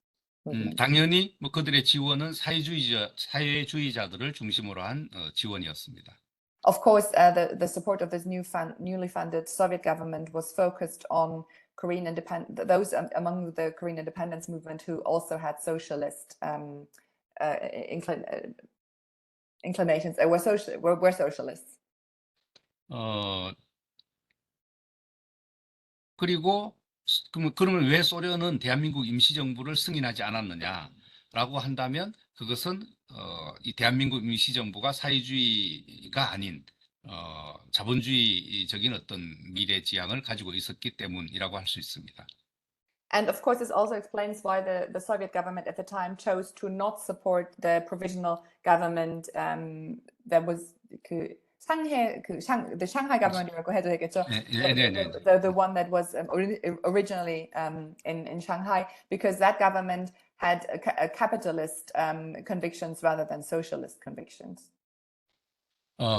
movement. 당연히 뭐 그들의 지원은 사회주의자들을 중심으로 한 지원이었습니다. Of course, the support of this newly funded Soviet government was focused on Korean those among the Korean independence movement who also had socialist inclinations, were socialists. 그리고 그러면 왜 소련은 대한민국 임시정부를 승인하지 않았느냐라고 한다면 그것은 이 대한민국 임시정부가 사회주의가 아닌 자본주의적인 어떤 미래지향을 가지고 있었기 때문이라고 할 수 있습니다. And of course, this also explains why the Soviet government at the time chose to not support the provisional government that was the Shanghai government이라고 해도 되겠죠? The one that was originally in Shanghai, because that government had a capitalist convictions rather than socialist convictions.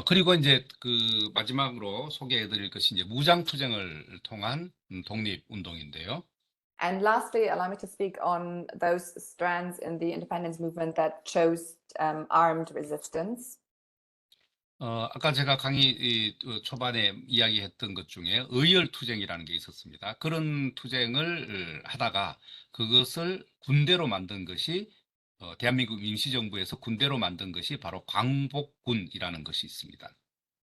그리고 이제 그 마지막으로 소개해드릴 것이 이제 무장투쟁을 통한 독립운동인데요. And lastly, allow me to speak on those strands in the independence movement that chose armed resistance. 아까 제가 강의 초반에 이야기했던 것 중에 의열투쟁이라는 게 있었습니다. 그런 투쟁을 하다가 그것을 군대로 만든 것이 대한민국 임시정부에서 군대로 만든 것이 바로 광복군이라는 것이 있습니다.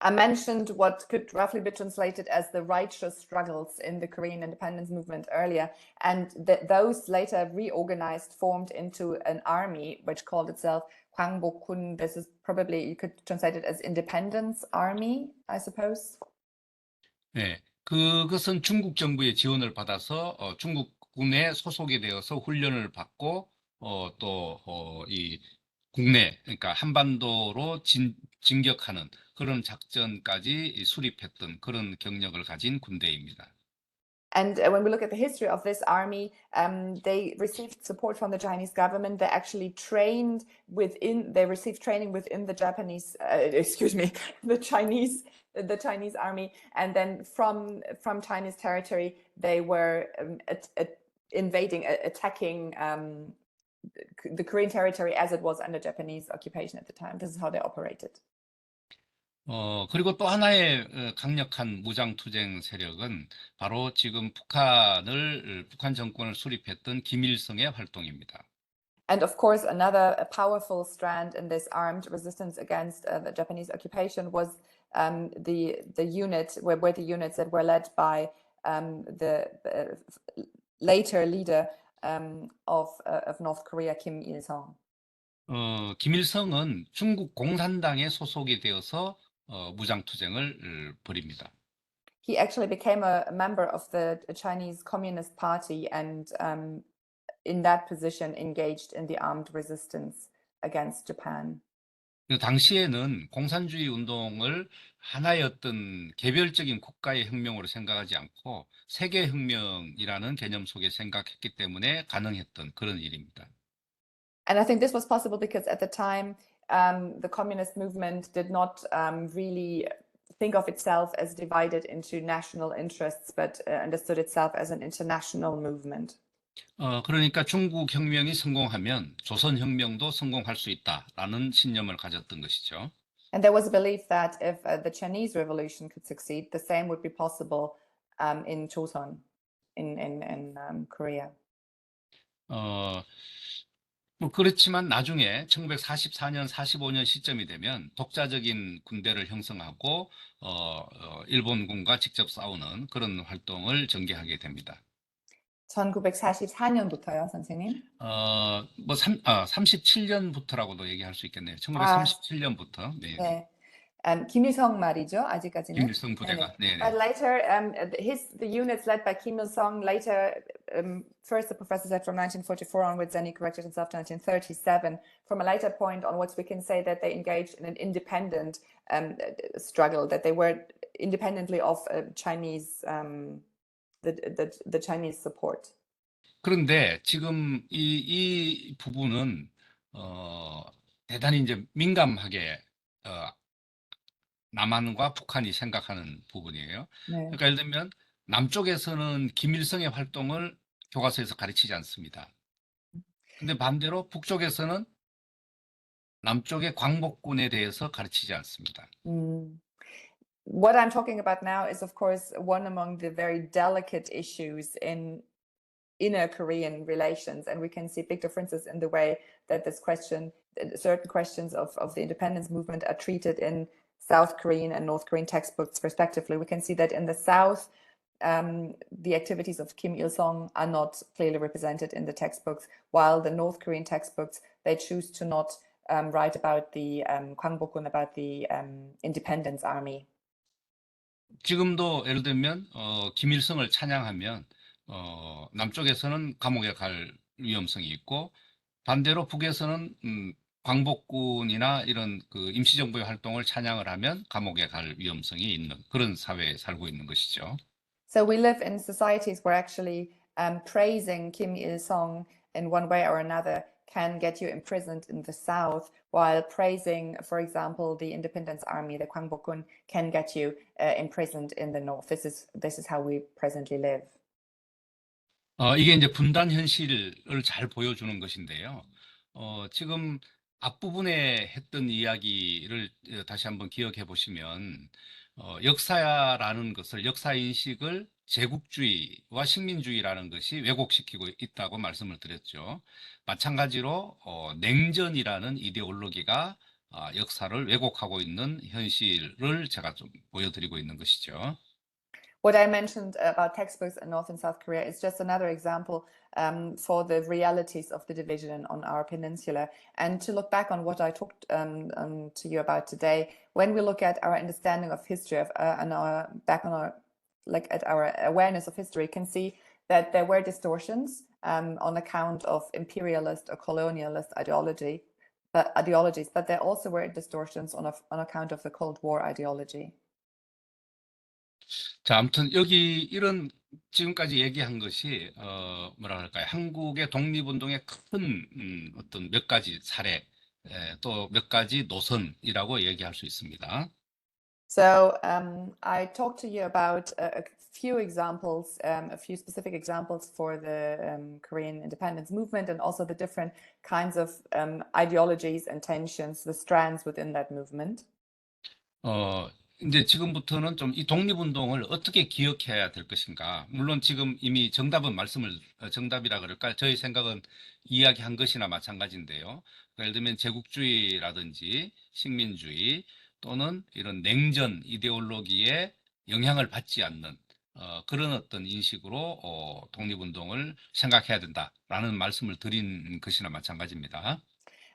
I mentioned what could roughly be translated as the righteous struggles in the Korean independence movement earlier, and those later reorganized, formed into an army which called itself Gwangbok-kun. This is probably, you could translate it as Independence Army, I suppose. 네, 그것은 중국 정부의 지원을 받아서 중국군에 소속이 되어서 훈련을 받고 이 국내, 그러니까 한반도로 진격하는 그런 작전까지 수립했던 그런 경력을 가진 군대입니다. And when we look at the history of this army, they received support from the Chinese government. They actually they received training within the Japanese, the Chinese army. And then from Chinese territory, they were attacking the Korean territory as it was under Japanese occupation at the time. This is how they operated. 그리고 또 하나의 강력한 무장투쟁 세력은 바로 지금 북한 정권을 수립했던 김일성의 활동입니다. And of course, another powerful strand in this armed resistance against the Japanese occupation was the units that were led by the later leader of North Korea, Kim Il-sung. 김일성은 중국 공산당에 소속이 되어서 무장투쟁을 벌입니다. He actually became a member of the Chinese Communist Party and in that position engaged in the armed resistance against Japan. 당시에는 공산주의 운동을 하나의 어떤 개별적인 국가의 혁명으로 생각하지 않고 세계혁명이라는 개념 속에 생각했기 때문에 가능했던 그런 일입니다. And I think this was possible because at the time, the communist movement did not really think of itself as divided into national interests, but understood itself as an international movement. 그러니까 중국 혁명이 성공하면 조선 혁명도 성공할 수 있다라는 신념을 가졌던 것이죠. And there was a belief that if the Chinese Revolution could succeed, the same would be possible in Joseon, in Korea. 뭐 그렇지만 나중에 1944년, 45년 시점이 되면 독자적인 군대를 형성하고 일본군과 직접 싸우는 그런 활동을 전개하게 됩니다. 1944년부터요, 선생님? 뭐 37년부터라고도 얘기할 수 있겠네요. 1937년부터. 네. 네. Kim Il-sung 말이죠, 아직까지는. 김일성 부대가. 네네. 네네. But later, the units led by Kim Il-sung later, first the professor said from 1944 onwards, then he corrected himself to 1937. From a later point onwards, we can say that they engaged in an independent struggle, that they were independently of Chinese, the Chinese support. 그런데 지금 이 부분은 대단히 이제 민감하게 남한과 북한이 생각하는 부분이에요. 네. 그러니까 예를 들면 남쪽에서는 김일성의 활동을 교과서에서 가르치지 않습니다. 근데 반대로 북쪽에서는 남쪽의 광복군에 대해서 가르치지 않습니다. What I'm talking about now is, of course, one among the very delicate issues in inner Korean relations, and we can see big differences in the way that certain questions of the independence movement are treated in South Korean and North Korean textbooks respectively. We can see that in the South, the activities of Kim Il-sung are not clearly represented in the textbooks, while the North Korean textbooks, they choose to not write about the Kwangbokgun, about the independence army. 지금도 예를 들면 김일성을 찬양하면 남쪽에서는 감옥에 갈 위험성이 있고 반대로 북에서는 광복군이나 이런 그 임시정부의 활동을 찬양을 하면 감옥에 갈 위험성이 있는 그런 사회에 살고 있는 것이죠. So we live in societies where actually praising Kim Il-sung in one way or another can get you imprisoned in the South, while praising, for example, the Independence Army, the Kwangbokgun, can get you imprisoned in the North. This is how we presently live. 이게 이제 분단 현실을 잘 보여주는 것인데요. 지금 앞부분에 했던 이야기를 다시 한번 기억해 보시면 역사라는 것을 역사인식을 제국주의와 식민주의라는 것이 왜곡시키고 있다고 말씀을 드렸죠. 마찬가지로 냉전이라는 이데올로기가 역사를 왜곡하고 있는 현실을 제가 좀 보여드리고 있는 것이죠. What I mentioned about textbooks in North and South Korea is just another example for the realities of the division on our peninsula. And to look back on what I talked to you about today, when we look at our understanding of history and at our awareness of history, can see that there were distortions on account of imperialist or colonialist ideologies, but there also were distortions on account of the Cold War ideology. 자, 아무튼 여기 이런 지금까지 얘기한 것이 뭐라 그럴까요? 한국의 독립운동의 큰 어떤 몇 가지 사례 또 몇 가지 노선이라고 얘기할 수 있습니다. So I talked to you about a few examples, a few specific examples for the Korean independence movement and also the different kinds of ideologies and tensions, the strands within that movement. 이제 지금부터는 좀 이 독립운동을 어떻게 기억해야 될 것인가. 물론 지금 이미 정답이라 그럴까? 저희 생각은 이야기한 것이나 마찬가지인데요. 예를 들면 제국주의라든지 식민주의 또는 이런 냉전 이데올로기에 영향을 받지 않는 그런 어떤 인식으로 독립운동을 생각해야 된다라는 말씀을 드린 것이나 마찬가지입니다.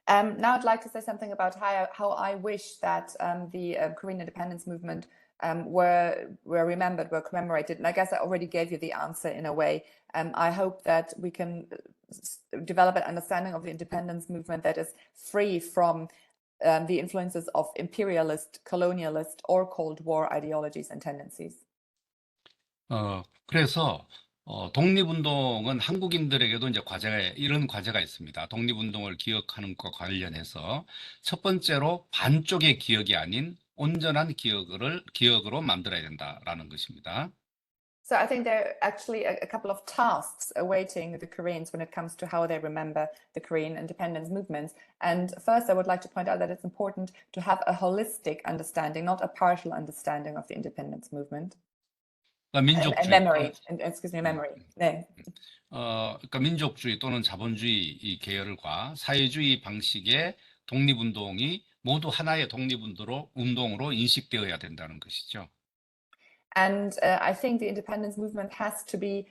Now I'd like to say something about how I wish that the Korean independence movement were remembered, were commemorated. And I guess I already gave you the answer in a way. I hope that we can develop an understanding of the independence movement that is free from the influences of imperialist, colonialist, or Cold War ideologies and tendencies. 그래서 독립운동은 한국인들에게도 이제 이런 과제가 있습니다. 독립운동을 기억하는 것과 관련해서 첫 번째로 반쪽의 기억이 아닌 온전한 기억으로 만들어야 된다라는 것입니다. So I think there are actually a couple of tasks awaiting the Koreans when it comes to how they remember the Korean independence movements. And first, I would like to point out that it's important to have a holistic understanding, not a partial understanding of the independence movement. 그러니까 And memory, excuse me, memory. 네. 그러니까 민족주의 또는 자본주의 이 계열과 사회주의 방식의 독립운동이 모두 하나의 독립운동으로 인식되어야 된다는 것이죠. And I think the independence movement has to be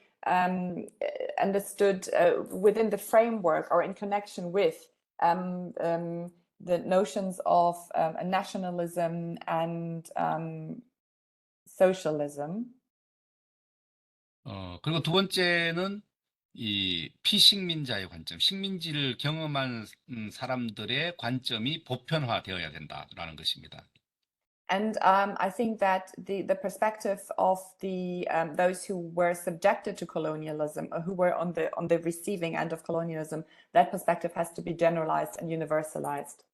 understood within the framework or in connection with the notions of nationalism and socialism. 그리고 두 번째는 이 피식민자의 관점, 식민지를 경험한 사람들의 관점이 보편화되어야 된다라는 것입니다. And I think that the perspective of the those who were subjected to colonialism, or who were on the receiving end of colonialism, that perspective has to be generalized and universalized.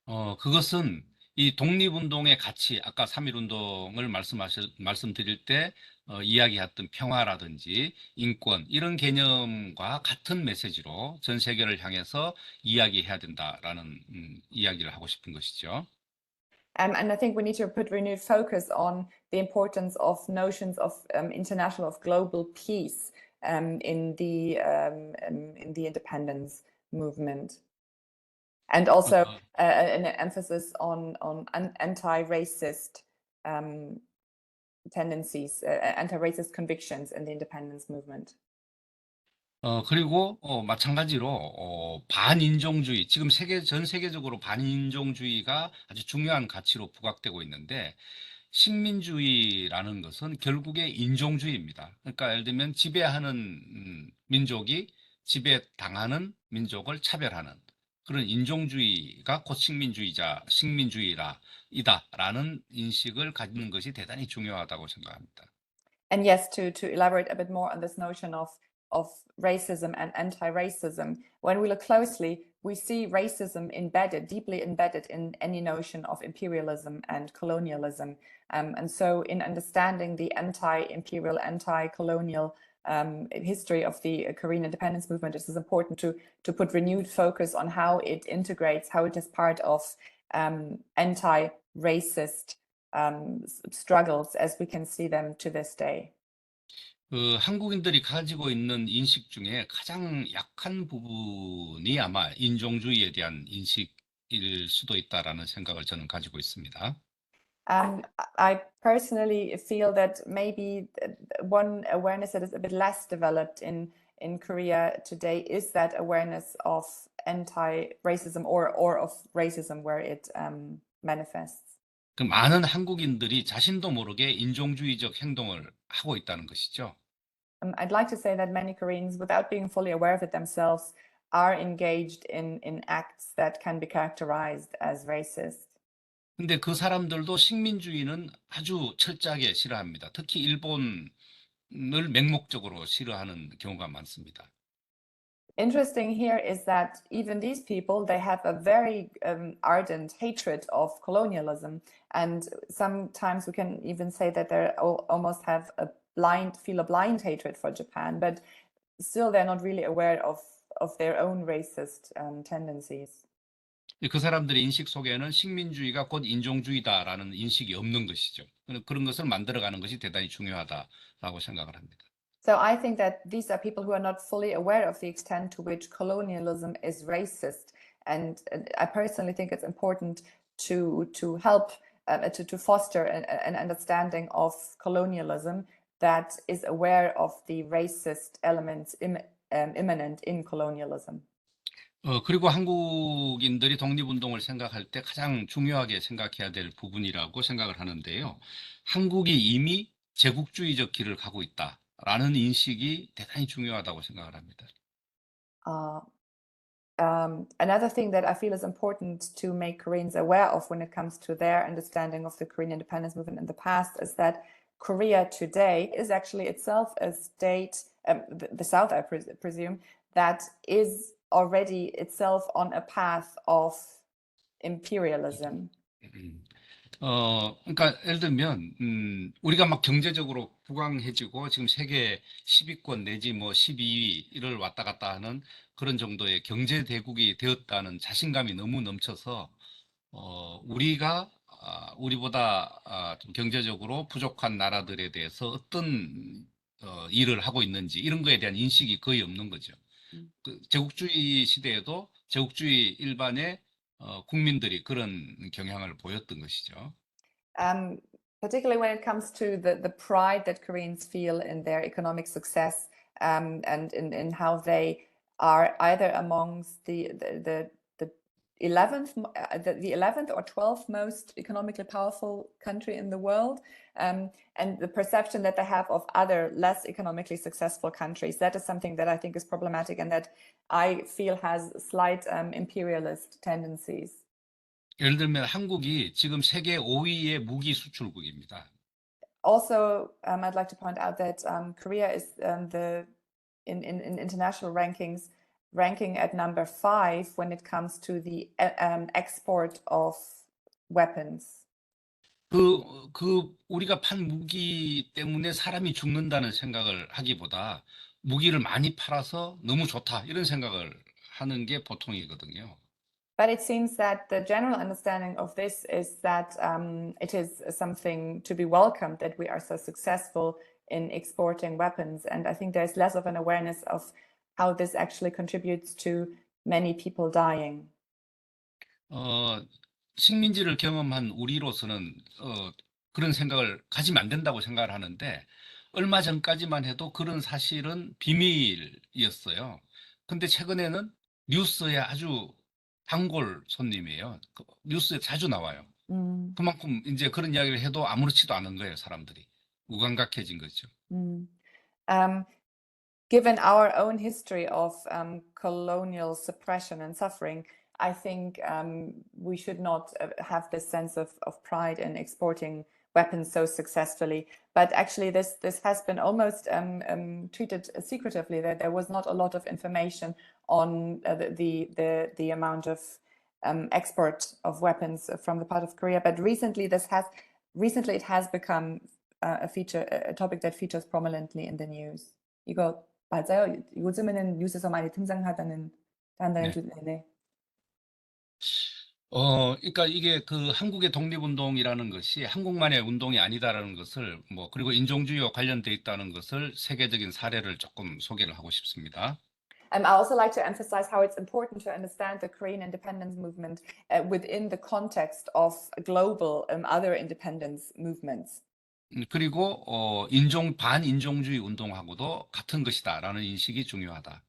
그것은 이 독립운동의 가치, 아까 3.1운동을 말씀드릴 때 이야기했던 평화라든지 인권 이런 개념과 같은 메시지로 전 세계를 향해서 이야기해야 된다라는 이야기를 하고 싶은 것이죠. And I think we need to put renewed focus on the importance of notions of international, of global peace in the independence movement, and also an emphasis on anti-racist tendencies, anti-racist convictions in the independence movement. 그리고 마찬가지로 반인종주의, 지금 전 세계적으로 반인종주의가 아주 중요한 가치로 부각되고 있는데 식민주의라는 것은 결국에 인종주의입니다. 그러니까 예를 들면 지배하는 민족이 지배당하는 민족을 차별하는 그런 인종주의가 곧 식민주의다라는 인식을 가지는 것이 대단히 중요하다고 생각합니다. And yes, to elaborate a bit more on this notion of racism and anti-racism, when we look closely, we see racism deeply embedded in any notion of imperialism and colonialism. And so in understanding the anti-imperial, anti-colonial history of the Korean independence movement, it is important to put renewed focus on how it integrates, how it is part of anti-racist struggles as we can see them to this day. 한국인들이 가지고 있는 인식 중에 가장 약한 부분이 아마 인종주의에 대한 인식일 수도 있다라는 생각을 저는 가지고 있습니다. I personally feel that maybe one awareness that is a bit less developed in Korea today is that awareness of anti-racism or of racism where it manifests. 그 많은 한국인들이 자신도 모르게 인종주의적 행동을 하고 있다는 것이죠. I'd like to say that many Koreans, without being fully aware of it themselves, are engaged in acts that can be characterized as racist. 근데 그 사람들도 식민주의는 아주 철저하게 싫어합니다. 특히 일본을 맹목적으로 싫어하는 경우가 많습니다. Interesting here is that even these people, they have a very ardent hatred of colonialism, and sometimes we can even say that they almost have a blind hatred for Japan, but still they're not really aware of their own racist tendencies. 그 사람들의 인식 속에는 식민주의가 곧 인종주의다라는 인식이 없는 것이죠. 그런 것을 만들어가는 것이 대단히 중요하다라고 생각을 합니다. So I think that these are people who are not fully aware of the extent to which colonialism is racist, and I personally think it's important to help to foster an understanding of colonialism that is aware of the racist elements immanent in colonialism. 그리고 한국인들이 독립운동을 생각할 때 가장 중요하게 생각해야 될 부분이라고 생각을 하는데요. 한국이 이미 제국주의적 길을 가고 있다라는 인식이 대단히 중요하다고 생각을 합니다. Another thing that I feel is important to make Koreans aware of when it comes to their understanding of the Korean independence movement in the past is that Korea today is actually itself a state, the South, I presume, that is already itself on a path of imperialism. 그러니까 예를 들면 우리가 막 경제적으로 부강해지고 지금 세계 10위권 내지 뭐 12위를 왔다 갔다 하는 그런 정도의 경제 대국이 되었다는 자신감이 너무 넘쳐서 우리가 우리보다 좀 경제적으로 부족한 나라들에 대해서 어떤 일을 하고 있는지 이런 거에 대한 인식이 거의 없는 거죠. 그 제국주의 시대에도 제국주의 일반의 국민들이 그런 경향을 보였던 것이죠. Particularly when it comes to the pride that Koreans feel in their economic success, and in how they are either amongst the 11th or 12th most economically powerful country in the world, and the perception that they have of other less economically successful countries. That is something that I think is problematic and that I feel has slight imperialist tendencies. 예를 들면 한국이 지금 세계 5위의 무기 수출국입니다. Also, I'd like to point out that Korea is in international rankings ranking at number 5 when it comes to the export of weapons. 우리가 판 무기 때문에 사람이 죽는다는 생각을 하기보다 무기를 많이 팔아서 너무 좋다 이런 생각을 하는 게 보통이거든요. But it seems that the general understanding of this is that it is something to be welcomed that we are so successful in exporting weapons. And I think there's less of an awareness of how this actually contributes to many people dying. 식민지를 경험한 우리로서는 그런 생각을 가지면 안 된다고 생각을 하는데 얼마 전까지만 해도 그런 사실은 비밀이었어요. 근데 최근에는 뉴스에 아주 단골 손님이에요. 뉴스에 자주 나와요. 그만큼 이제 그런 이야기를 해도 아무렇지도 않은 거예요, 사람들이. 무감각해진 거죠. Given our own history of colonial suppression and suffering, I think we should not have this sense of pride in exporting weapons so successfully. But actually, this has been almost treated secretively. That there was not a lot of information on the amount of export of weapons from the part of Korea. But recently, it has become a topic that features prominently in the news. 이거 맞아요? 요즘에는 뉴스에서 많이 등장하다는 네. 그러니까 이게 그 한국의 독립운동이라는 것이 한국만의 운동이 아니다라는 것을 그리고 인종주의와 관련돼 있다는 것을 세계적인 사례를 조금 소개를 하고 싶습니다. I also like to emphasize how it's important to understand the Korean independence movement within the context of global other independence movements. 그리고 반인종주의 운동하고도 같은 것이다라는 인식이 중요하다.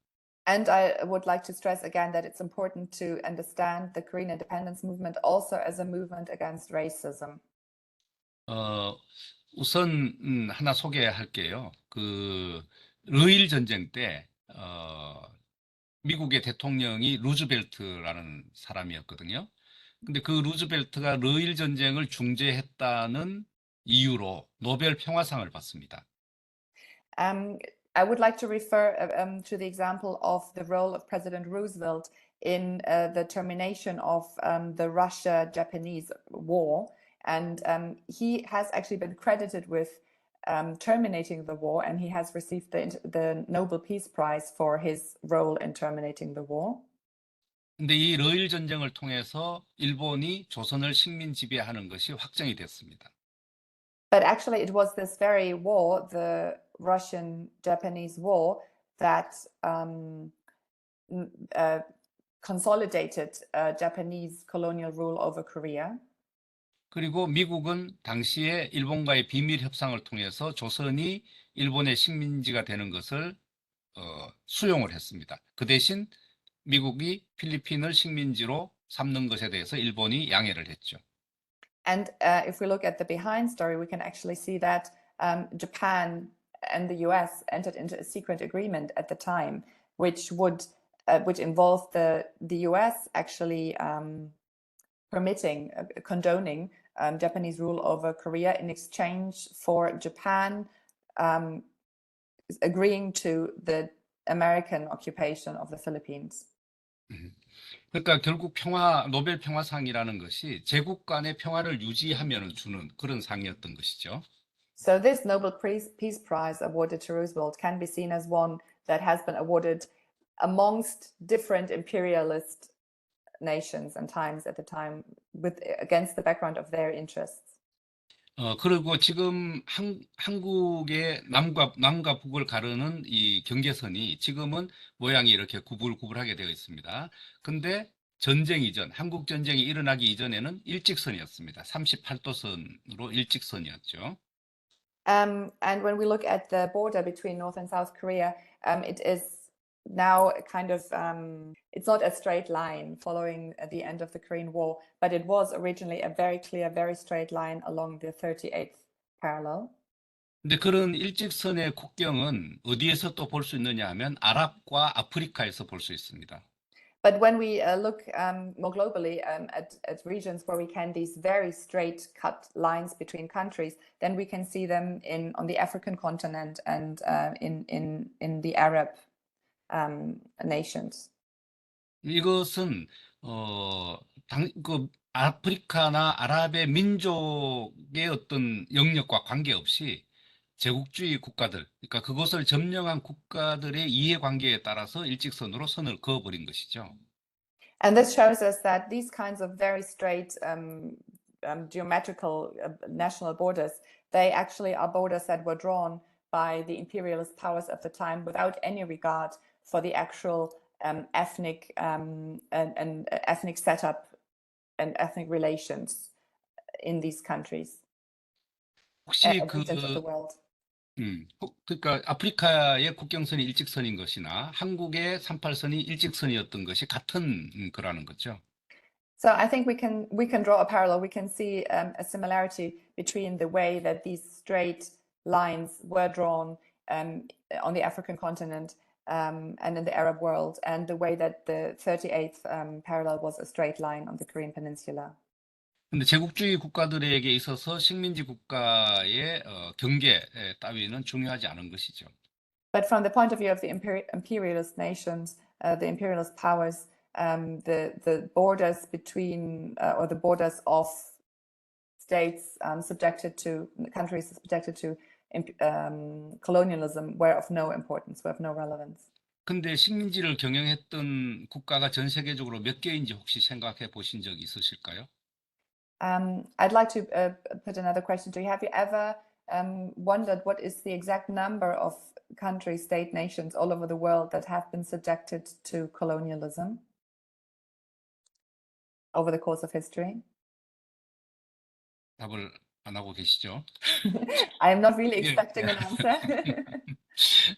And I would like to stress again that it's important to understand the Korean independence movement also as a movement against racism. 우선 하나 소개할게요. 그 러일 전쟁 때 미국의 대통령이 루즈벨트라는 사람이었거든요. 근데 그 루즈벨트가 러일 전쟁을 중재했다는 이유로 노벨 평화상을 받습니다. I would like to refer to the example of the role of President Roosevelt in the termination of the Russia-Japanese war. And he has actually been credited with terminating the war, and he has received the Nobel Peace Prize for his role in terminating the war. 근데 이 러일 전쟁을 통해서 일본이 조선을 식민 지배하는 것이 확정이 됐습니다. But actually, it was this very war, the Russian-Japanese war, that consolidated Japanese colonial rule over Korea. 그리고 미국은 당시에 일본과의 비밀 협상을 통해서 조선이 일본의 식민지가 되는 것을 수용을 했습니다. 그 대신 미국이 필리핀을 식민지로 삼는 것에 대해서 일본이 양해를 했죠. And if we look at the behind story, we can actually see that Japan and the US entered into a secret agreement at the time, which involved the US actually condoning Japanese rule over Korea in exchange for Japan agreeing to the American occupation of the Philippines. 그러니까 결국 노벨 평화상이라는 것이 제국 간의 평화를 유지하면 주는 그런 상이었던 것이죠. So this Nobel Peace Prize awarded to Roosevelt can be seen as one that has been awarded amongst different imperialist nations and times at the time against the background of their interests. 그리고 지금 한국의 남과 북을 가르는 이 경계선이 지금은 모양이 이렇게 구불구불하게 되어 있습니다. 근데 전쟁 이전, 한국 전쟁이 일어나기 이전에는 일직선이었습니다. 38도선으로 일직선이었죠. And when we look at the border between North and South Korea, it is now kind of, it's not a straight line following the end of the Korean War, but it was originally a very clear, very straight line along the 38th parallel. 근데 그런 일직선의 국경은 어디에서 또 볼 수 있느냐 하면 아랍과 아프리카에서 볼 수 있습니다. But when we look more globally at regions where we can these very straight cut lines between countries, then we can see them on the African continent and in the Arab nations. 이것은 아프리카나 아랍의 민족의 어떤 영역과 관계없이 제국주의 국가들, 그러니까 그것을 점령한 국가들의 이해관계에 따라서 일직선으로 선을 그어버린 것이죠. And this shows us that these kinds of very straight geometrical national borders, they actually are borders that were drawn by the imperialist powers of the time without any regard for the actual ethnic and ethnic setup and ethnic relations in these countries, 혹시 regions of the world. 그러니까 아프리카의 국경선이 일직선인 것이나 한국의 38선이 일직선이었던 것이 같은 거라는 거죠. So I think we can draw a parallel. We can see a similarity between the way that these straight lines were drawn on the African continent and in the Arab world, and the way that the 38th parallel was a straight line on the Korean Peninsula. 근데 제국주의 국가들에게 있어서 식민지 국가의 경계 따위는 중요하지 않은 것이죠. But from the point of view of the imperialist nations, the imperialist powers, the borders between or the borders of states subjected to countries subjected to colonialism were of no importance, were of no relevance. 근데 식민지를 경영했던 국가가 전 세계적으로 몇 개인지 혹시 생각해 보신 적이 있으실까요? I'd like to put another question to you. Have you ever wondered what is the exact number of countries, state nations all over the world that have been subjected to colonialism over the course of history? 답을 안 하고 계시죠? I am not really expecting an answer.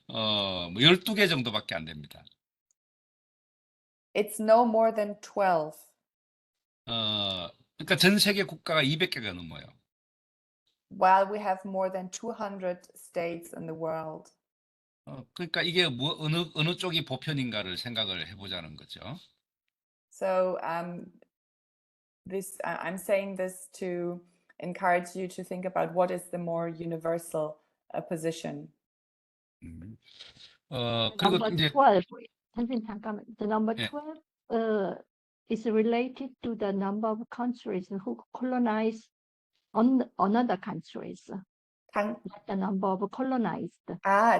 뭐 12개 정도밖에 안 됩니다. It's no more than 12. 그러니까 전 세계 국가가 200개가 넘어요. While we have more than 200 states in the world. 그러니까 이게 어느 쪽이 보편인가를 생각을 해보자는 거죠. So I'm saying this to encourage you to think about what is the more universal position. 그리고 number 이제 12. 선생님 잠깐만. The number 예. 12 is related to the number of countries who colonize another countries. Not the number of colonized.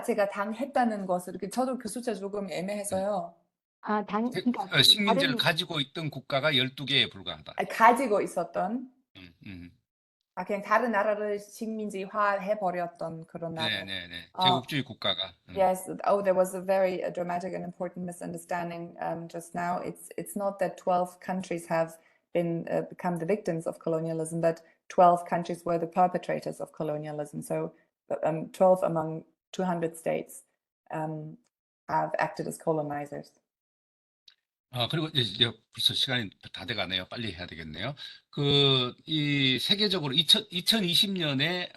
제가 당했다는 것을 저도 그 숫자 조금 애매해서요. 그러니까 식민지를 다른 가지고 있던 국가가 12개에 불과하다. 가지고 있었던 음. 그냥 다른 나라를 식민지화해 버렸던 그런 나라. 네네네. 제국주의 국가가. Yes. There was a very dramatic and important misunderstanding just now. It's not that 12 countries have become the victims of colonialism, but 12 countries were the perpetrators of colonialism. So 12 among 200 states have acted as colonizers. 그리고 이제 벌써 시간이 다 돼가네요. 빨리 해야 되겠네요. 이 세계적으로 2020년에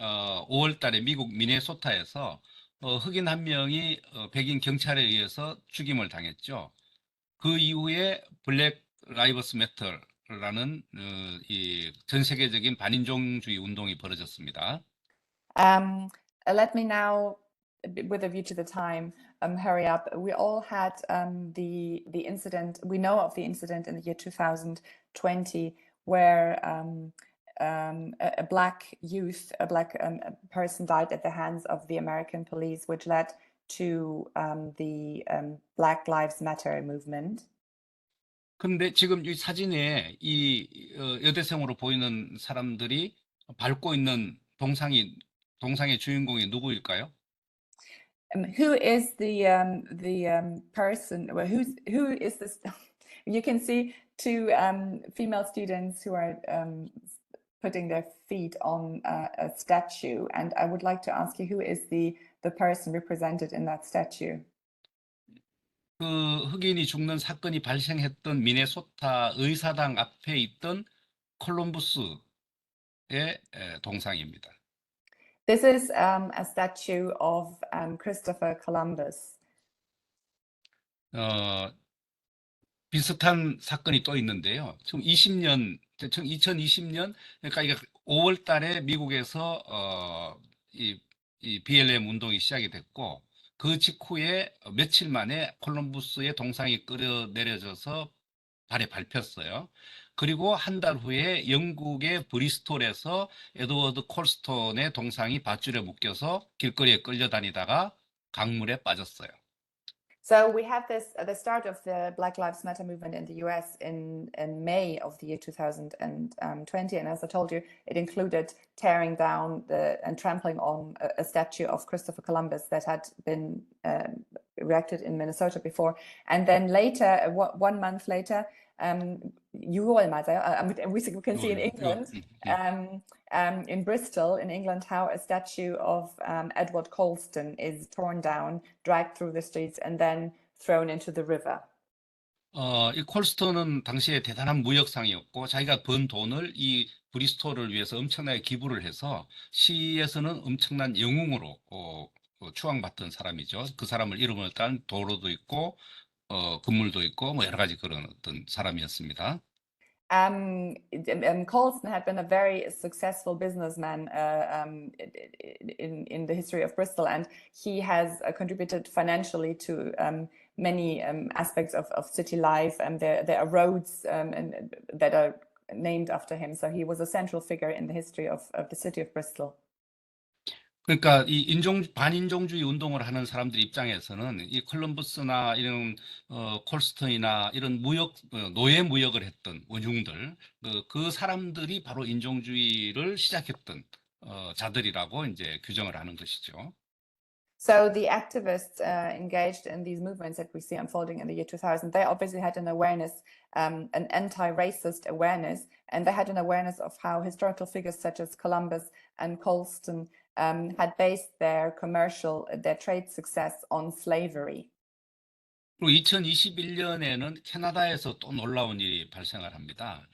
5월 달에 미국 미네소타에서 흑인 한 명이 백인 경찰에 의해서 죽임을 당했죠. 그 이후에 블랙 라이브스 매터라는 이 전 세계적인 반인종주의 운동이 벌어졌습니다. Let me now, with a view to the time, hurry up. We all had the incident. We know of the incident in the year 2020 where a black youth, a black person died at the hands of the American police, which led to the Black Lives Matter movement. 근데 지금 이 사진에 이 여대생으로 보이는 사람들이 밟고 있는 동상의 주인공이 누구일까요? Who is the person? Well, who is this? You can see two female students who are putting their feet on a statue, and I would like to ask you, who is the person represented in that statue? 그 흑인이 죽는 사건이 발생했던 미네소타 의사당 앞에 있던 콜럼부스의 동상입니다. This is a statue of Christopher Columbus. 비슷한 사건이 또 있는데요. 지금 2020년, 그러니까 이게 5월 달에 미국에서 이 BLM 운동이 시작이 됐고, 그 직후에 며칠 만에 콜럼부스의 동상이 끌어내려져서 발에 밟혔어요. 그리고 한 달 후에 영국의 브리스톨에서 에드워드 콜스톤의 동상이 밧줄에 묶여서 길거리에 끌려다니다가 강물에 빠졌어요. So we have the start of the Black Lives Matter movement in the US in May of the year 2020. And as I told you, it included tearing down and trampling on a statue of Christopher Columbus that had been erected in Minnesota before. And then later, 1 month later, 6월 맞아요. We can see in England, in Bristol, in England, how a statue of Edward Colston is torn down, dragged through the streets, and then thrown into the river. 이 콜스턴은 당시에 대단한 무역상이었고 자기가 번 돈을 이 브리스톨을 위해서 엄청나게 기부를 해서 시에서는 엄청난 영웅으로 추앙받던 사람이죠. 그 사람을 이름을 딴 도로도 있고 건물도 있고 뭐 여러 가지 그런 어떤 사람이었습니다. Colston had been a very successful businessman in the history of Bristol, and he has contributed financially to many aspects of city life. And there are roads that are named after him. So he was a central figure in the history of the city of Bristol. 그러니까 이 반인종주의 운동을 하는 사람들 입장에서는 이 콜럼버스나 이런 콜스턴이나 이런 노예 무역을 했던 원흉들 그 사람들이 바로 인종주의를 시작했던 자들이라고 이제 규정을 하는 것이죠. So the activists engaged in these movements that we see unfolding in the year 2000, they obviously had an awareness, an anti-racist awareness, and they had an awareness of how historical figures such as Columbus and Colston had based their trade success on slavery. 그리고 2021년에는 캐나다에서 또 놀라운 일이 발생을 합니다.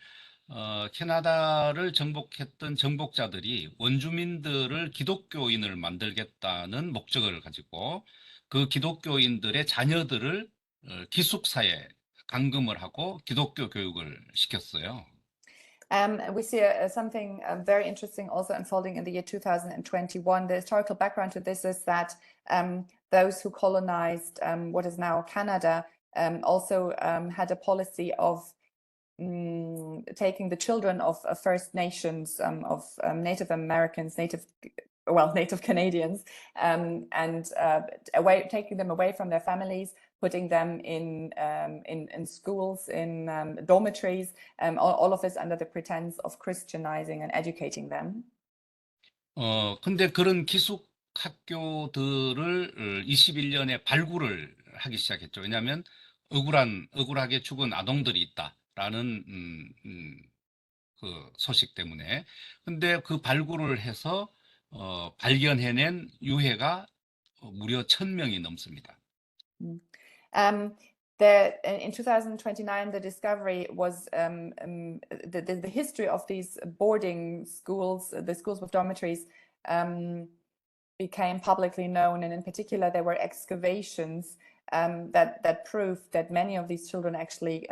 캐나다를 정복했던 정복자들이 원주민들을 기독교인을 만들겠다는 목적을 가지고 그 기독교인들의 자녀들을 기숙사에 감금을 하고 기독교 교육을 시켰어요. We see something very interesting also unfolding in the year 2021. The historical background to this is that those who colonized what is now Canada also had a policy of taking the children of First Nations, of Native Americans, Native Canadians, and taking them away from their families, putting them in schools, in dormitories, all of this under the pretense of Christianizing and educating them. 근데 그런 기숙 학교들을 21년에 발굴을 하기 시작했죠. 왜냐하면 억울하게 죽은 아동들이 있다라는 그 소식 때문에. 근데 그 발굴을 해서 발견해낸 유해가 무려 1,000명이 넘습니다. In 2029, the discovery was the history of these boarding schools, the schools with dormitories, became publicly known, and in particular, there were excavations that proved that many of these children actually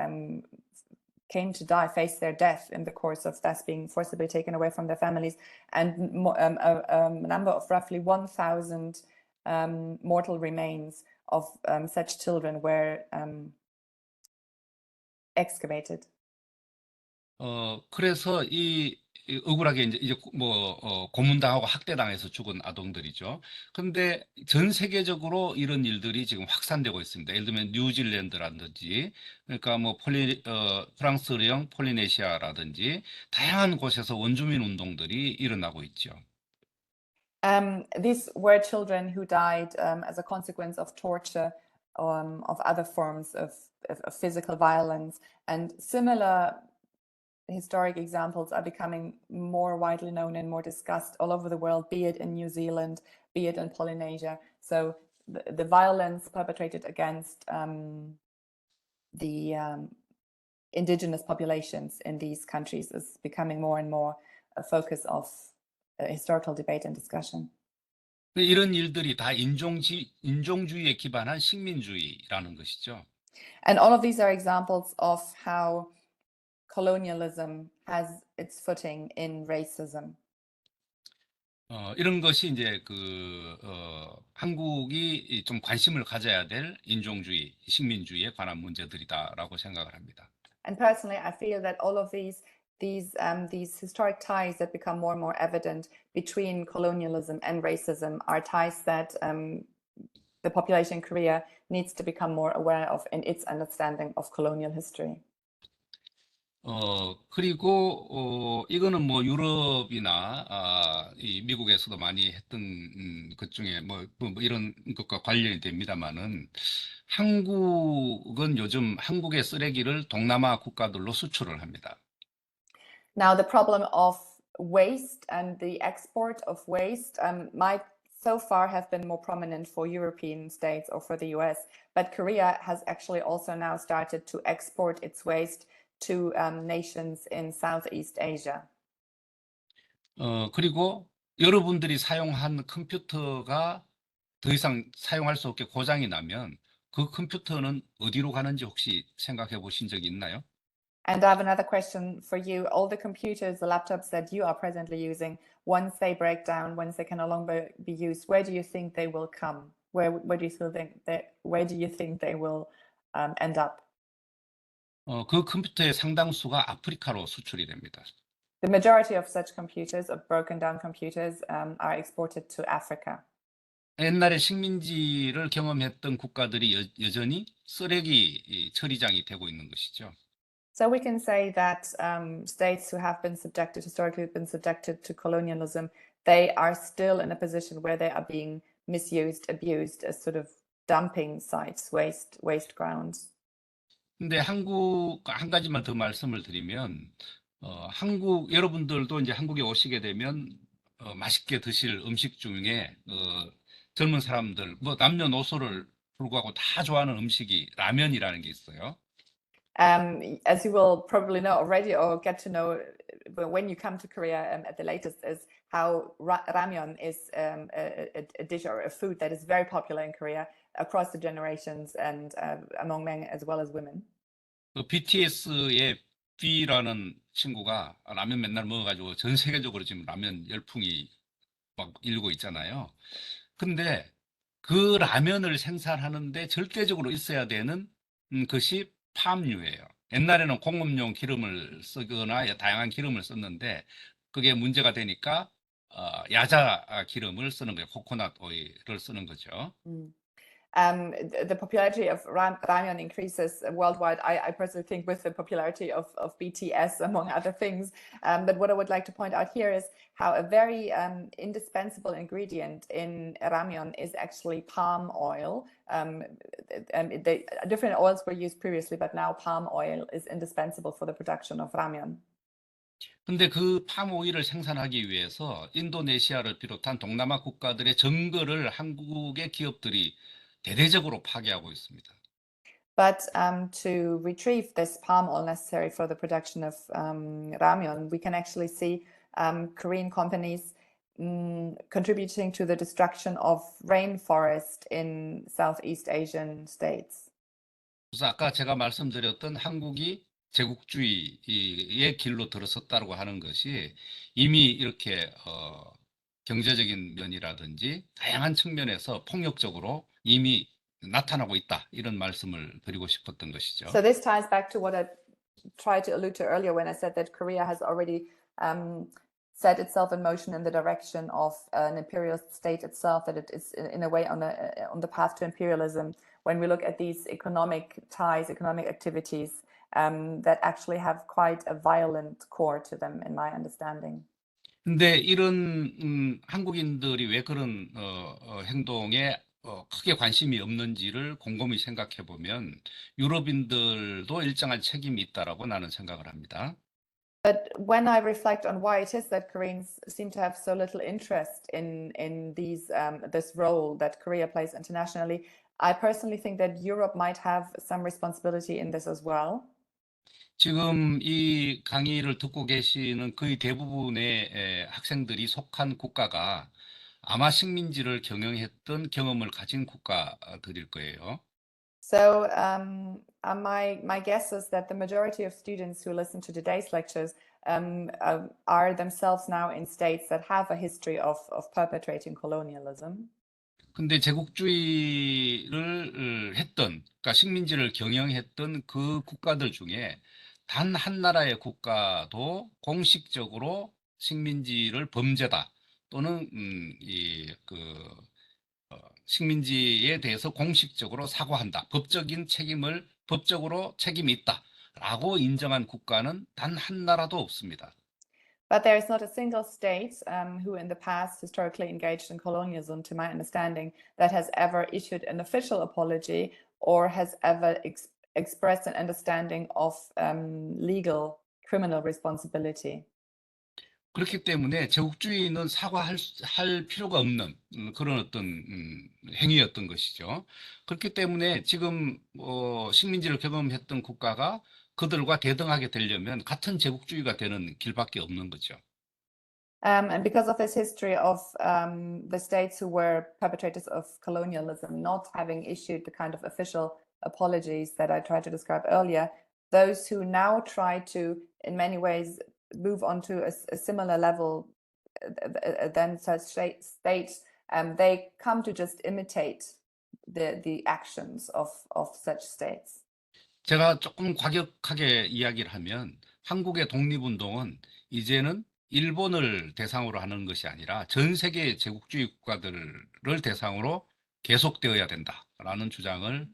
came to die, faced their death in the course of thus being forcibly taken away from their families, and a number of roughly 1,000 mortal remains of such children were excavated. 그래서 억울하게 이제 고문당하고 학대당해서 죽은 아동들이죠. 근데 전 세계적으로 이런 일들이 지금 확산되고 있습니다. 예를 들면 뉴질랜드라든지, 그러니까 프랑스령 폴리네시아라든지 다양한 곳에서 원주민 운동들이 일어나고 있죠. These were children who died as a consequence of torture, of other forms of physical violence, and similar historic examples are becoming more widely known and more discussed all over the world, be it in New Zealand, be it in Polynesia. So the violence perpetrated against the indigenous populations in these countries is becoming more and more a focus of historical debate and discussion. 이런 일들이 다 인종주의에 기반한 식민주의라는 것이죠. And all of these are examples of how colonialism has its footing in racism. 이런 것이 이제 한국이 좀 관심을 가져야 될 인종주의, 식민주의에 관한 문제들이다라고 생각을 합니다. And personally, I feel that all of these historic ties that become more and more evident between colonialism and racism are ties that the population in Korea needs to become more aware of in its understanding of colonial history. 그리고 이거는 유럽이나 이 미국에서도 많이 했던 것 중에 이런 것과 관련이 됩니다만은 한국은 요즘 한국의 쓰레기를 동남아 국가들로 수출을 합니다. Now, the problem of waste and the export of waste might so far have been more prominent for European states or for the US, but Korea has actually also now started to export its waste to nations in Southeast Asia. 그리고 여러분들이 사용한 컴퓨터가 더 이상 사용할 수 없게 고장이 나면 그 컴퓨터는 어디로 가는지 혹시 생각해 보신 적이 있나요? And I have another question for you. All the computers, the laptops that you are presently using, once they break down, once they can no longer be used, where do you think they will come? Where do you think they will end up? 그 컴퓨터의 상당수가 아프리카로 수출이 됩니다. The majority of such computers, of broken down computers, are exported to Africa. 옛날에 식민지를 경험했던 국가들이 여전히 쓰레기 처리장이 되고 있는 것이죠. So we can say that states who have been historically been subjected to colonialism, they are still in a position where they are being misused, abused as sort of dumping sites, waste grounds. 근데 한국 한 가지만 더 말씀을 드리면 한국 여러분들도 이제 한국에 오시게 되면 맛있게 드실 음식 중에 젊은 사람들 남녀노소를 불구하고 다 좋아하는 음식이 라면이라는 게 있어요. As you will probably know already or get to know when you come to Korea at the latest, is how ramyeon is a dish or a food that is very popular in Korea across the generations and among men as well as women. BTS의 B라는 친구가 라면 맨날 먹어가지고 전 세계적으로 지금 라면 열풍이 막 일고 있잖아요. 근데 그 라면을 생산하는데 절대적으로 있어야 되는 것이 팜유예요. 옛날에는 공업용 기름을 쓰거나 다양한 기름을 썼는데 그게 문제가 되니까 야자 기름을 쓰는 거예요. 코코넛 오일을 쓰는 거죠. The popularity of ramyeon increases worldwide. I personally think with the popularity of BTS, among other things. But what I would like to point out here is how a very indispensable ingredient in ramyeon is actually palm oil. Different oils were used previously, but now palm oil is indispensable for the production of ramyeon. 근데 그 팜 오일을 생산하기 위해서 인도네시아를 비롯한 동남아 국가들의 정글을 한국의 기업들이 대대적으로 파괴하고 있습니다. But to retrieve this palm oil necessary for the production of ramyeon, we can actually see Korean companies contributing to the destruction of rainforest in Southeast Asian states. 그래서 아까 제가 말씀드렸던 한국이 제국주의의 길로 들어섰다고 하는 것이 이미 이렇게 경제적인 면이라든지 다양한 측면에서 폭력적으로 이미 나타나고 있다. 이런 말씀을 드리고 싶었던 것이죠. So this ties back to what I tried to allude to earlier when I said that Korea has already set itself in motion in the direction of an imperialist state itself, that it is in a way on the path to imperialism. When we look at these economic ties, economic activities that actually have quite a violent core to them, in my understanding. 근데 이런 한국인들이 왜 그런 행동에 크게 관심이 없는지를 곰곰이 생각해 보면 유럽인들도 일정한 책임이 있다라고 나는 생각을 합니다. But when I reflect on why it is that Koreans seem to have so little interest in these this role that Korea plays internationally, I personally think that Europe might have some responsibility in this as well. 지금 이 강의를 듣고 계시는 거의 대부분의 학생들이 속한 국가가 아마 식민지를 경영했던 경험을 가진 국가들일 거예요. So my guess is that the majority of students who listen to today's lectures are themselves now in states that have a history of perpetrating colonialism. 근데 제국주의를 했던, 그러니까 식민지를 경영했던 그 국가들 중에 단 한 나라의 국가도 공식적으로 식민지를 범죄다 또는 식민지에 대해서 공식적으로 사과한다, 법적으로 책임이 있다라고 인정한 국가는 단 한 나라도 없습니다. But there is not a single state who in the past historically engaged in colonialism, to my understanding, that has ever issued an official apology or has ever expressed an understanding of legal criminal responsibility. 그렇기 때문에 제국주의는 사과할 필요가 없는 그런 어떤 행위였던 것이죠. 그렇기 때문에 지금 식민지를 경험했던 국가가 그들과 대등하게 되려면 같은 제국주의가 되는 길밖에 없는 거죠. And because of this history of the states who were perpetrators of colonialism not having issued the kind of official apologies that I tried to describe earlier, those who now try to, in many ways, move on to a similar level than such states, they come to just imitate the actions of such states. 제가 조금 과격하게 이야기를 하면 한국의 독립운동은 이제는 일본을 대상으로 하는 것이 아니라 전 세계의 제국주의 국가들을 대상으로 계속되어야 된다라는 주장을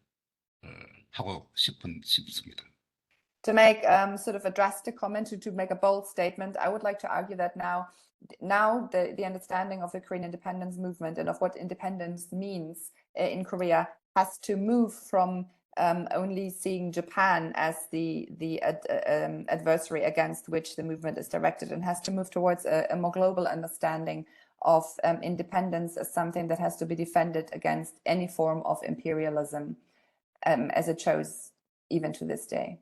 하고 싶습니다. To make sort of a drastic comment, to make a bold statement, I would like to argue that now the understanding of the Korean independence movement and of what independence means in Korea has to move from only seeing Japan as the adversary against which the movement is directed, and has to move towards a more global understanding of independence as something that has to be defended against any form of imperialism, as it shows even to this day.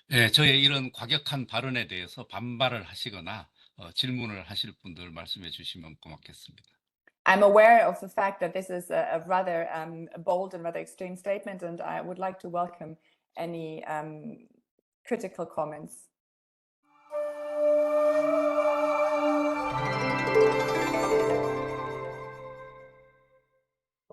네, 저의 이런 과격한 발언에 대해서 반발을 하시거나 질문을 하실 분들 말씀해 주시면 고맙겠습니다. I'm aware of the fact that this is a rather bold and rather extreme statement, and I would like to welcome any critical comments.